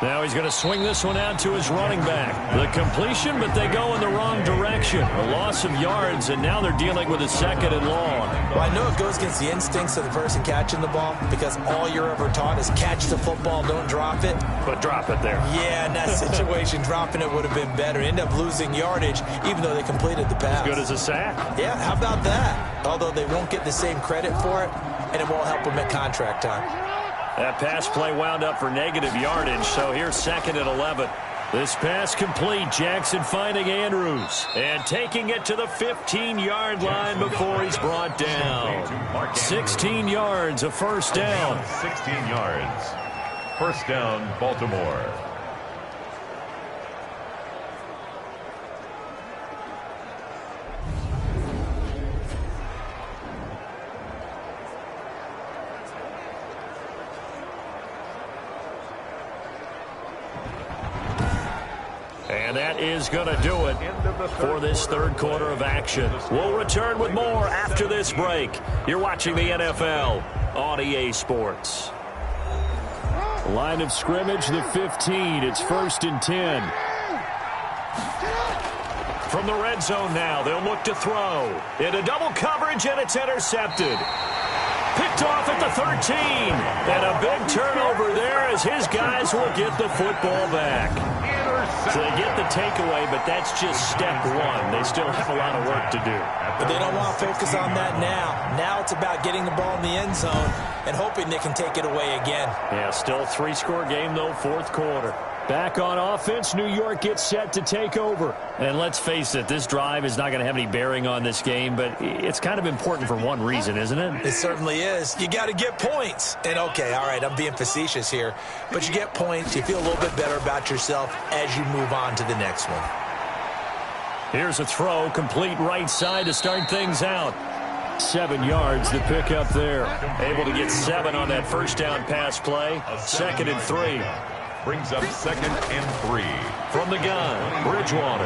Now he's going to swing this one out to his running back. The completion, but they go in the wrong direction. A loss of yards, and now they're dealing with a 2nd and long. Well, I know it goes against the instincts of the person catching the ball, because all you're ever taught is catch the football, don't drop it. But drop it there. Yeah, in that situation, dropping it would have been better. End up losing yardage, even though they completed the pass. As good as a sack. Yeah, how about that? Although they won't get the same credit for it, and it won't help them at contract time. That pass play wound up for negative yardage, so here's 2nd and 11. This pass complete. Jackson finding Andrews and taking it to the 15-yard line before he's brought down. 16 yards, a first down. 16 yards. First down, Baltimore. And that is going to do it for this third quarter of action. We'll return with more after this break. You're watching the NFL on EA Sports. Line of scrimmage, the 15. It's 1st and 10. From the red zone now, they'll look to throw. Into double coverage, and it's intercepted. Picked off at the 13. And a big turnover there as his guys will get the football back. So they get the takeaway, but that's just step one. They still have a lot of work to do. But they don't want to focus on that now. Now it's about getting the ball in the end zone and hoping they can take it away again. Yeah, still a 3-score game, though, fourth quarter. Back on offense, New York gets set to take over. And let's face it, this drive is not going to have any bearing on this game, but it's kind of important for one reason, isn't it? It certainly is. You got to get points. And, okay, all right, I'm being facetious here, but you get points, you feel a little bit better about yourself as you move on to the next one. Here's a throw, complete right side to start things out. 7 yards, the pickup there. Able to get 7 on that first down pass play. 2nd and 3. Brings up 2nd and 3. From the gun, Bridgewater.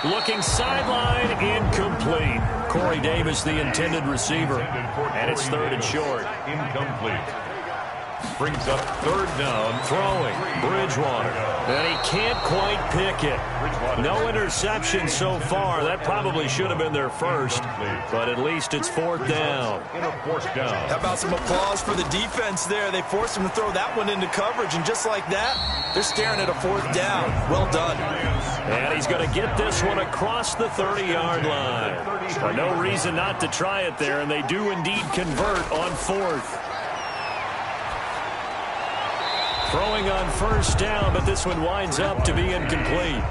Looking sideline, incomplete. Corey Davis, the intended receiver. And it's 3rd and short. Incomplete. Brings up 3rd down. Throwing, Bridgewater. And he can't quite pick it. No interception so far. That probably should have been their first, but at least it's 4th down. How about some applause for the defense there? They forced him to throw that one into coverage, and just like that, they're staring at a 4th down. Well done. And he's going to get this one across the 30-yard line. No reason not to try it there, and they do indeed convert on 4th. Throwing on 1st down, but this one winds up to be incomplete.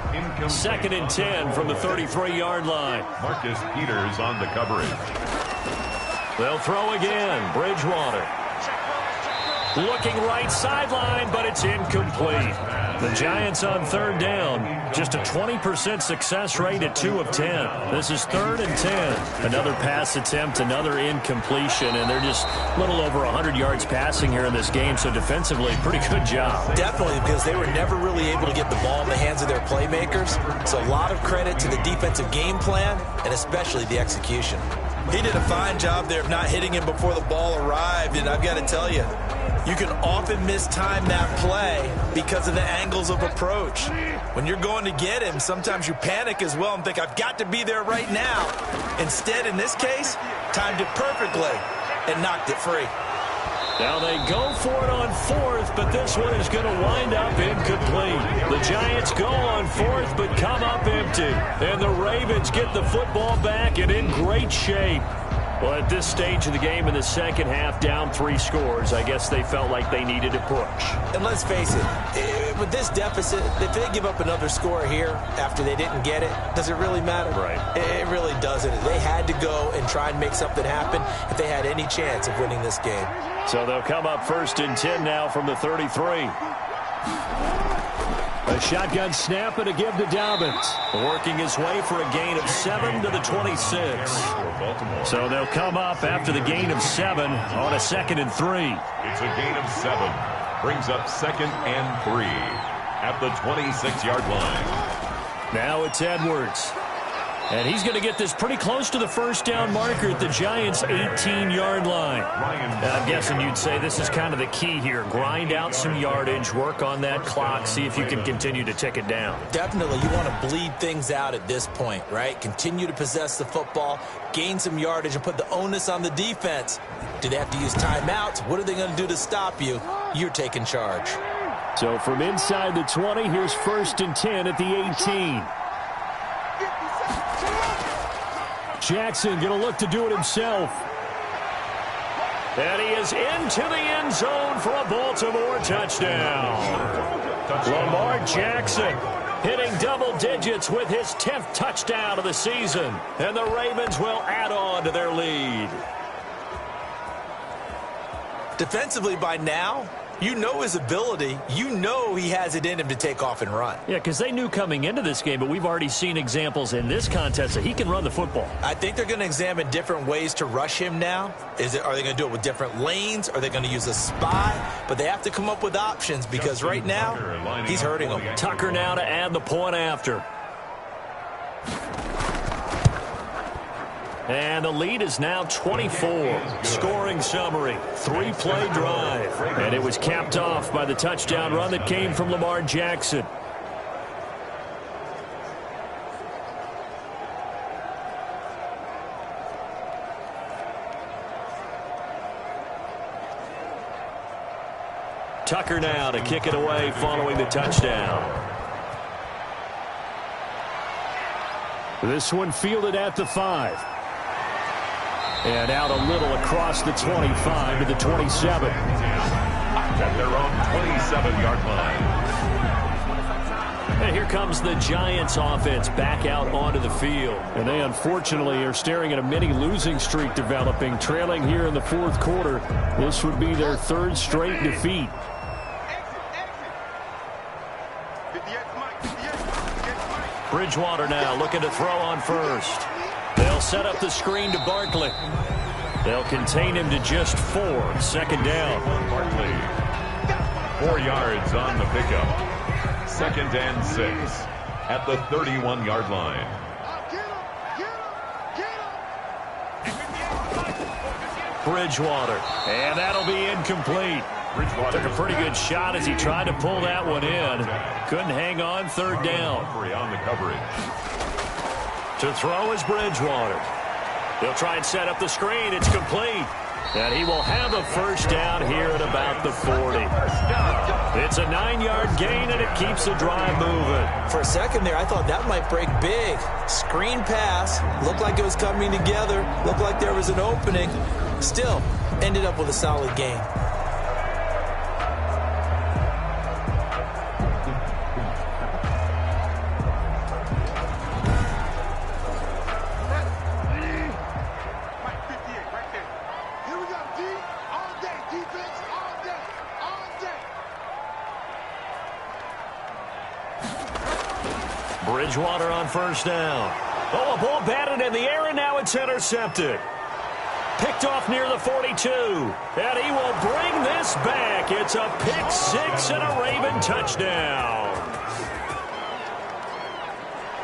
2nd and 10 from the 33-yard line. Marcus Peters on the coverage. They'll throw again. Bridgewater. Looking right sideline, but it's incomplete. The Giants on 3rd down. Just a 20% success rate at 2 of 10. This is 3rd and 10. Another pass attempt, another incompletion, and they're just a little over 100 yards passing here in this game, so defensively, pretty good job. Definitely, because they were never really able to get the ball in the hands of their playmakers. So a lot of credit to the defensive game plan, and especially the execution. He did a fine job there of not hitting him before the ball arrived, and I've got to tell you, you can often mistime that play because of the angles of approach. When you're going to get him, sometimes you panic as well and think, I've got to be there right now. Instead, in this case, timed it perfectly and knocked it free. Now they go for it on 4th, but this one is going to wind up incomplete. The Giants go on 4th, but come up empty. And the Ravens get the football back and in great shape. Well, at this stage of the game in the second half, down 3 scores, I guess they felt like they needed to push. And let's face it, with this deficit, if they give up another score here after they didn't get it, does it really matter? Right. It really doesn't. They had to go and try and make something happen if they had any chance of winning this game. So they'll come up 1st and 10 now from the 33. A shotgun snap and a give to Dobbins. Working his way for a gain of 7 to the 26. So they'll come up after the gain of 7 on a 2nd and 3. It's a gain of 7. Brings up 2nd and 3 at the 26-yard line. Now it's Edwards. And he's going to get this pretty close to the first down marker at the Giants' 18-yard line. And I'm guessing you'd say this is kind of the key here. Grind out some yardage, work on that clock, see if you can continue to tick it down. Definitely, you want to bleed things out at this point, right? Continue to possess the football, gain some yardage, and put the onus on the defense. Do they have to use timeouts? What are they going to do to stop you? You're taking charge. So from inside the 20, here's 1st and 10 at the 18. Jackson going to look to do it himself. And he is into the end zone for a Baltimore touchdown. Lamar Jackson hitting double digits with his 10th touchdown of the season. And the Ravens will add on to their lead. Defensively by now, you know his ability. You know he has it in him to take off and run. Yeah, because they knew coming into this game, but we've already seen examples in this contest that he can run the football. I think they're going to examine different ways to rush him now. Are they going to do it with different lanes? Are they going to use a spy? But they have to come up with options because right now, he's hurting them. Tucker now to add the point after. And the lead is now 24. Scoring summary, 3-play drive. And it was capped off by the touchdown run that came from Lamar Jackson. Tucker now to kick it away following the touchdown. This one fielded at the 5. And out a little across the 25 to the 27. At their own 27-yard line. And here comes the Giants offense back out onto the field. And they unfortunately are staring at a mini losing streak developing, trailing here in the fourth quarter. This would be their 3rd straight defeat. Bridgewater now looking to throw on first. They'll set up the screen to Barkley. They'll contain him to just 4. 2nd down. Barkley. 4 yards on the pickup. 2nd and 6 at the 31-yard line. Bridgewater. And that'll be incomplete. Bridgewater took a pretty good shot as he tried to pull that one in. Couldn't hang on. 3rd down. On the coverage. To throw is Bridgewater. He'll try and set up the screen. It's complete. And he will have a 1st down here at about the 40. It's a 9-yard gain, and it keeps the drive moving. For a second there, I thought that might break big. Screen pass. Looked like it was coming together. Looked like there was an opening. Still, ended up with a solid gain. Bridgewater on 1st down. Oh, a ball batted in the air, and now it's intercepted. Picked off near the 42. And he will bring this back. It's a pick 6 and a Raven touchdown.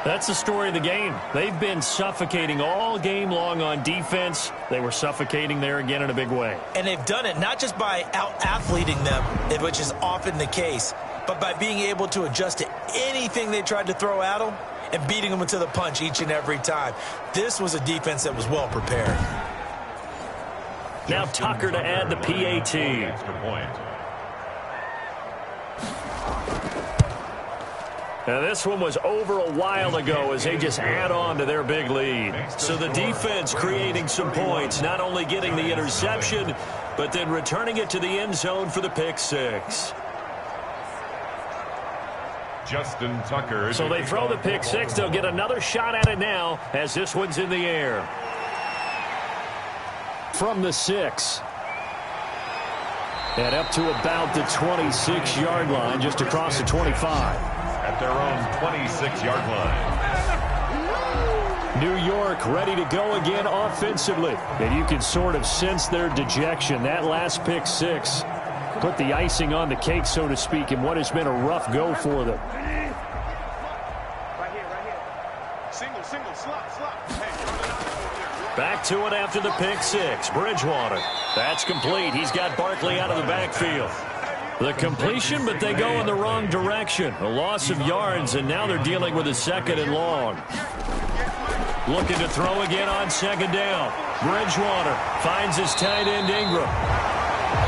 That's the story of the game. They've been suffocating all game long on defense. They were suffocating there again in a big way. And they've done it not just by out-athleting them, which is often the case, but by being able to adjust to anything they tried to throw at them and beating them into the punch each and every time. This was a defense that was well prepared. Now Tucker to add the PAT. Extra point. Now this one was over a while ago as they just add on to their big lead. So the defense creating some points, not only getting the interception, but then returning it to the end zone for the pick 6. Justin Tucker. So they throw the pick 6. They'll get another shot at it now as this one's in the air. From the 6. And up to about the 26-yard line, just across the 25. At their own 26-yard line. New York ready to go again offensively. And you can sort of sense their dejection. That last pick 6 put the icing on the cake, so to speak, in what has been a rough go for them. Back to it after the pick 6. Bridgewater. That's complete. He's got Barkley out of the backfield. The completion, but they go in the wrong direction. A loss of yards, and now they're dealing with a 2nd and long. Looking to throw again on 2nd down. Bridgewater finds his tight end Ingram.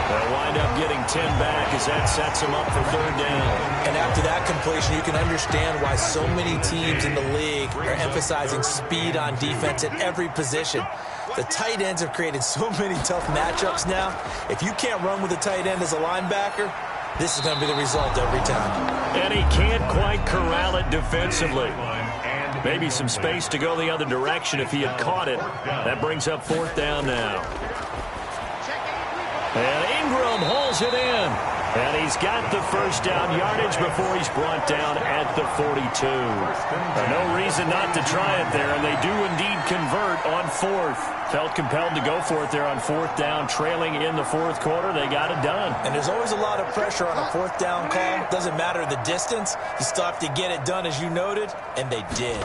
They'll wind up getting 10 back as that sets them up for third down. And after that completion, you can understand why so many teams in the league are emphasizing speed on defense at every position. The tight ends have created so many tough matchups now. If you can't run with a tight end as a linebacker, this is going to be the result every time. And he can't quite corral it defensively. Maybe some space to go the other direction if he had caught it. That brings up fourth down now. And Ingram hauls it in. And he's got the first down yardage before he's brought down at the 42. No reason not to try it there, and they do indeed convert on fourth. Felt compelled to go for it there on fourth down, trailing in the fourth quarter. They got it done. And there's always a lot of pressure on a fourth down call. Doesn't matter the distance. You still have to get it done, as you noted, and they did.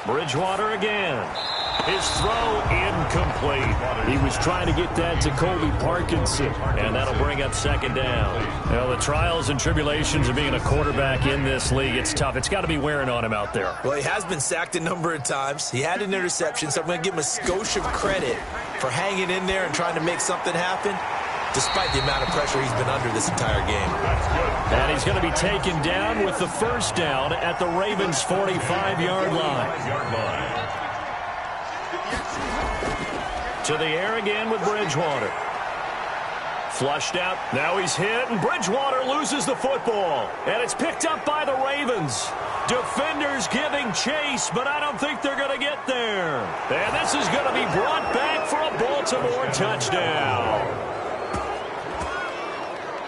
Bridgewater again. His throw incomplete. He was trying to get that to Colby Parkinson, and that'll bring up second down. Well, the trials and tribulations of being a quarterback in this league, it's tough. It's got to be wearing on him out there. Well, he has been sacked a number of times. He had an interception, so I'm going to give him a skosh of credit for hanging in there and trying to make something happen, despite the amount of pressure he's been under this entire game. And he's going to be taken down with the first down at the Ravens' 45-yard line. To the air again with Bridgewater. Flushed out. Now he's hit, and Bridgewater loses the football. And it's picked up by the Ravens. Defenders giving chase, but I don't think they're going to get there. And this is going to be brought back for a Baltimore touchdown.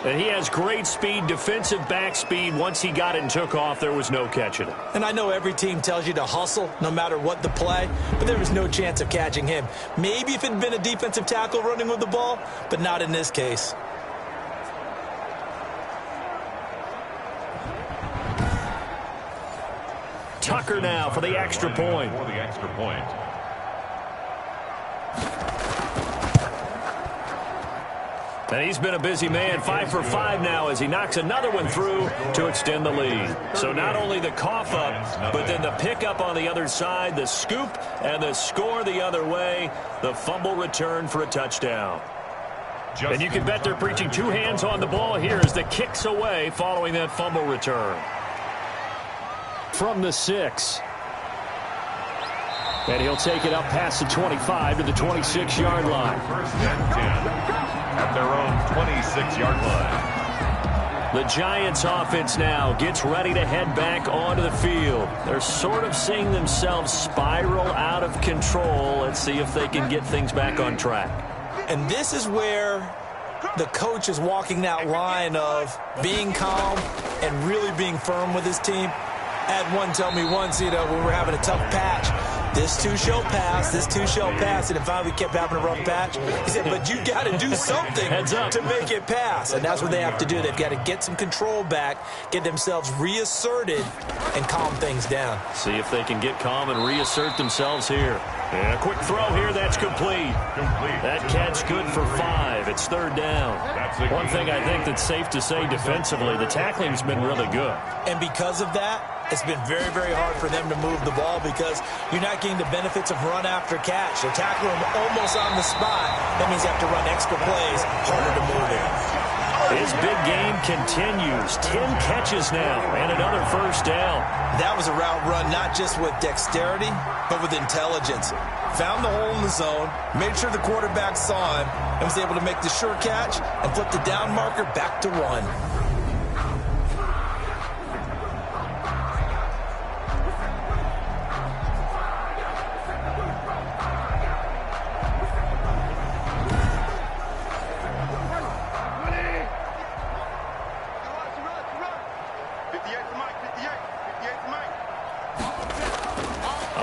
And he has great speed, defensive back speed. Once he got it and took off, there was no catching it. And I know every team tells you to hustle no matter what the play, but there was no chance of catching him. Maybe if it had been a defensive tackle running with the ball, but not in this case. Tucker now for the extra point. And he's been a busy man, 5 for 5 now as he knocks another one through to extend the lead. So not only the cough up, but then the pickup on the other side, the scoop, and the score the other way, the fumble return for a touchdown. And you can bet they're preaching two hands on the ball here as the kick's away following that fumble return. From the 6. And he'll take it up past the 25 to the 26-yard line. First and 10 at their own 26-yard line. The Giants offense now gets ready to head back onto the field. They're sort of seeing themselves spiral out of control. Let's see if they can get things back on track. And this is where the coach is walking that line of being calm and really being firm with his team. I had one tell me once, when we were having a tough patch, this too shall pass, this too shall pass. And then finally we kept having a rough patch. He said, but you got to do something to make it pass. And that's what they have to do. They've got to get some control back, get themselves reasserted, and calm things down. See if they can get calm and reassert themselves here. And a quick throw here, that's complete. That catch good for 5. It's third down. One thing I think that's safe to say defensively, the tackling's been really good. And because of that, it's been very, very hard for them to move the ball because you're not getting the benefits of run after catch. They're tackling them almost on the spot. That means you have to run extra plays, harder to move it. His big game continues. 10 catches now and another first down. That was a route run not just with dexterity, but with intelligence. Found the hole in the zone, made sure the quarterback saw him, and was able to make the sure catch and flip the down marker back to 1.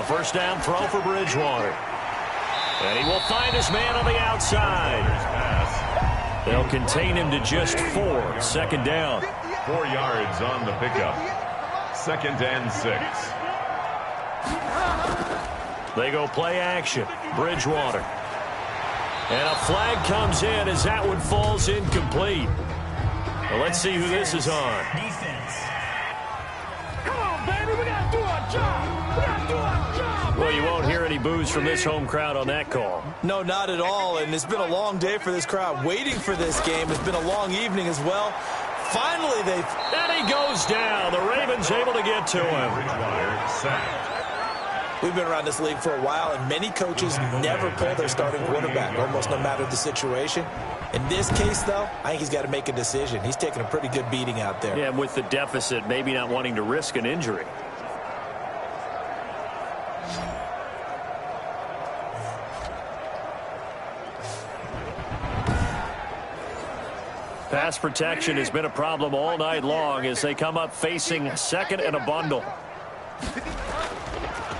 First down throw for Bridgewater. And he will find his man on the outside. They'll contain him to just 4. Second down. 4 yards on the pickup. 2nd and 6. They go play action. Bridgewater. And a flag comes in as that one falls incomplete. Well, let's see who this is on. Defense. Come on, baby. We got to do our job. We got to do our job. Well, Well, you won't hear any boos from this home crowd on that call. No, not at all. And it's been a long day for this crowd waiting for this game. It's been a long evening as well. Finally, And he goes down. The Ravens able to get to him. We've been around this league for a while, and many coaches never pull their starting quarterback, almost no matter the situation. In this case, though, I think he's got to make a decision. He's taking a pretty good beating out there. Yeah, with the deficit, maybe not wanting to risk an injury. Pass protection has been a problem all night long as they come up facing second and a bundle.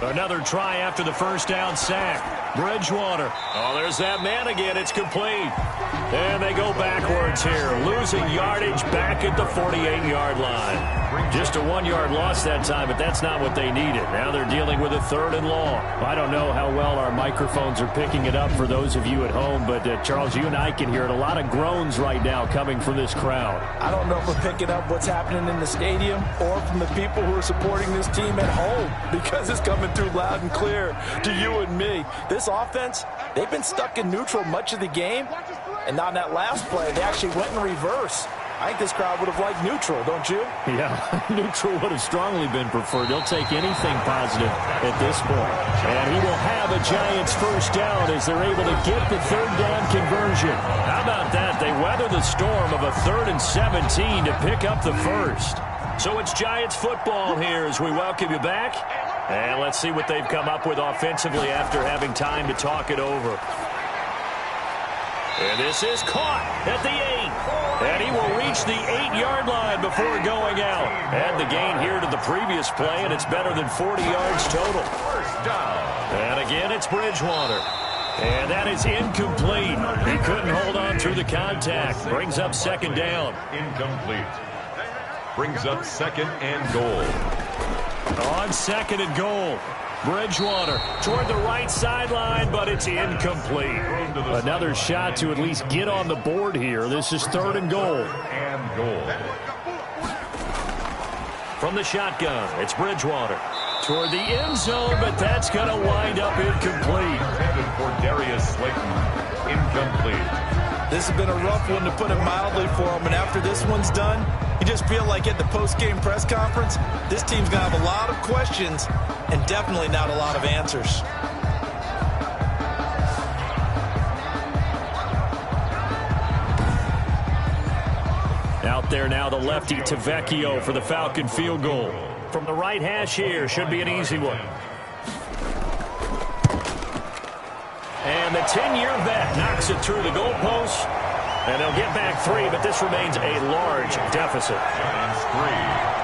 Another try after the first down sack. Bridgewater. Oh, there's that man again. It's complete. And they go backwards here, losing yardage back at the 48-yard line. Just a 1-yard loss that time, but that's not what they needed. Now they're dealing with a 3rd and long. I don't know how well our microphones are picking it up for those of you at home, but Charles, you and I can hear it. A lot of groans right now coming from this crowd. I don't know if we're picking up what's happening in the stadium or from the people who are supporting this team at home, because it's coming through loud and clear to you and me. This offense, they've been stuck in neutral much of the game, and on that last play, they actually went in reverse. I think this crowd would have liked neutral, don't you? Yeah, neutral would have strongly been preferred. They'll take anything positive at this point. And he will have a Giants first down as they're able to get the 3rd down conversion. How about that? They weather the storm of a 3rd and 17 to pick up the first. So it's Giants football here as we welcome you back. And let's see what they've come up with offensively after having time to talk it over. And this is caught at the 8. And he will reach the 8-yard line before going out. Add the gain here to the previous play, and it's better than 40 yards total. And again, it's Bridgewater. And that is incomplete. He couldn't hold on through the contact. Brings up 2nd down. Incomplete. Brings up 2nd and goal. On 2nd and goal. Bridgewater toward the right sideline, but it's incomplete. Another shot to at least get on the board here. This is 3rd and goal. From the shotgun, it's Bridgewater toward the end zone, but that's going to wind up incomplete. For Darius Slayton, incomplete. This has been a rough one, to put it mildly, for him. And after this one's done, you just feel like at the post-game press conference, this team's going to have a lot of questions and definitely not a lot of answers. Out there now, the lefty Tavecchio for the Falcon field goal. From the right hash here, should be an easy one. And the 10-year vet knocks it through the goalpost. And they'll get back 3, but this remains a large deficit. Giants 3.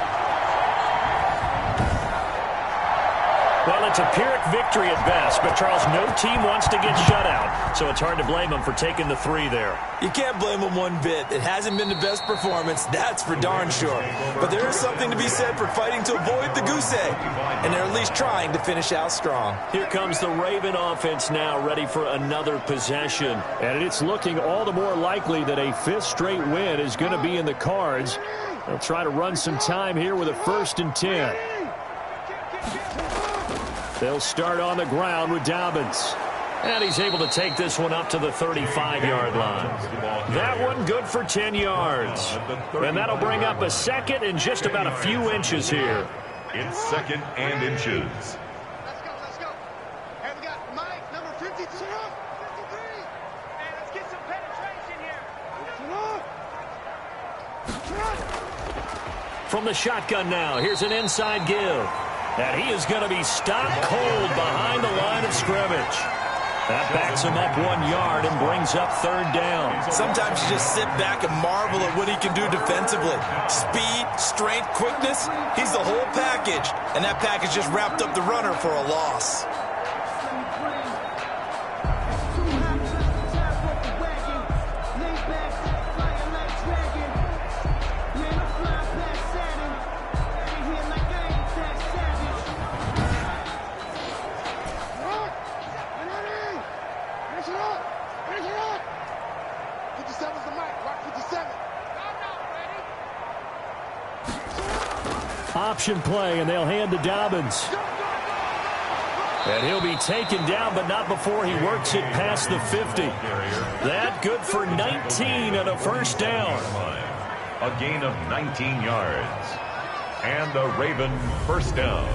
Well, it's a Pyrrhic victory at best, but Charles, no team wants to get shut out, so it's hard to blame them for taking the 3 there. You can't blame them one bit. It hasn't been the best performance, that's for darn sure. But there is something to be said for fighting to avoid the goose egg, and they're at least trying to finish out strong. Here comes the Raven offense now, ready for another possession. And it's looking all the more likely that a 5th straight win is going to be in the cards. They'll try to run some time here with a 1st and 10. They'll start on the ground with Dobbins. And he's able to take this one up to the 35-yard line. That one good for 10 yards. And that'll bring up a 2nd and just about a few inches here. It's 2nd and inches. Let's go. Hey, we got Mike, number 52. 53. Hey, let's get some penetration here. From the shotgun now, here's an inside give. And he is going to be stopped cold behind the line of scrimmage. That backs him up 1 yard and brings up 3rd down. Sometimes you just sit back and marvel at what he can do defensively. Speed, strength, quickness, he's the whole package. And that package just wrapped up the runner for a loss. Option play, and they'll hand to Dobbins. And he'll be taken down, but not before he works it past the 50. That good for 19 and a first down. A gain of 19 yards. And a Raven first down.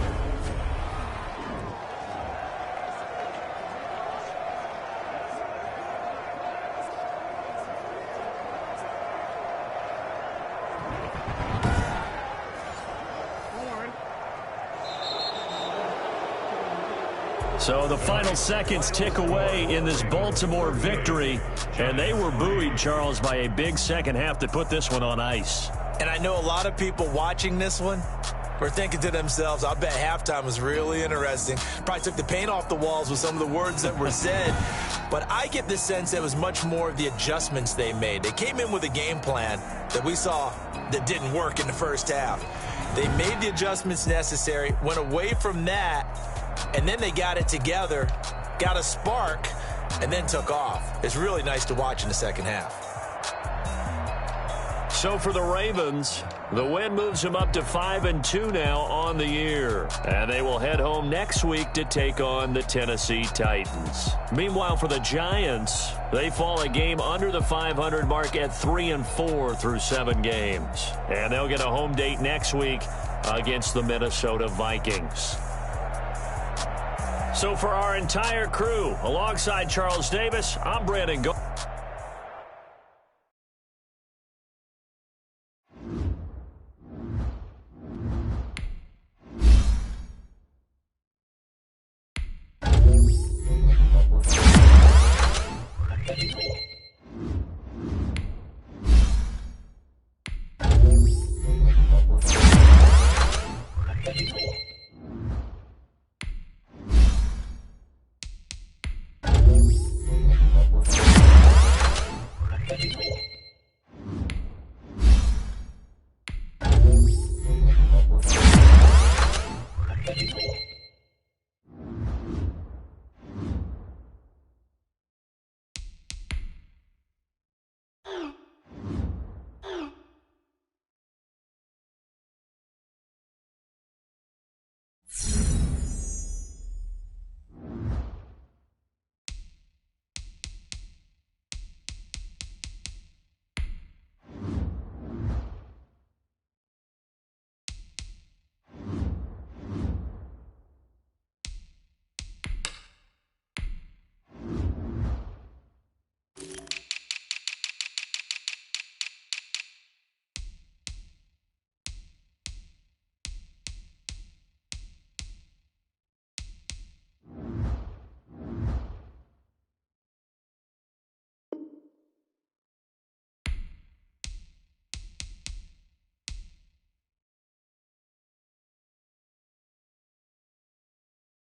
So the final seconds tick away in this Baltimore victory, and they were buoyed, Charles, by a big second half to put this one on ice. And I know a lot of people watching this one were thinking to themselves, I bet halftime was really interesting. Probably took the paint off the walls with some of the words that were said. But I get the sense it was much more of the adjustments they made. They came in with a game plan that we saw that didn't work in the first half. They made the adjustments necessary, went away from that, and then they got it together, got a spark, and then took off. It's really nice to watch in the second half. So for the Ravens, the win moves them up to 5-2 now on the year. And they will head home next week to take on the Tennessee Titans. Meanwhile, for the Giants, they fall a game under the 500 mark at 3-4 through 7 games. And they'll get a home date next week against the Minnesota Vikings. So for our entire crew, alongside Charles Davis, I'm Brandon Gaudin.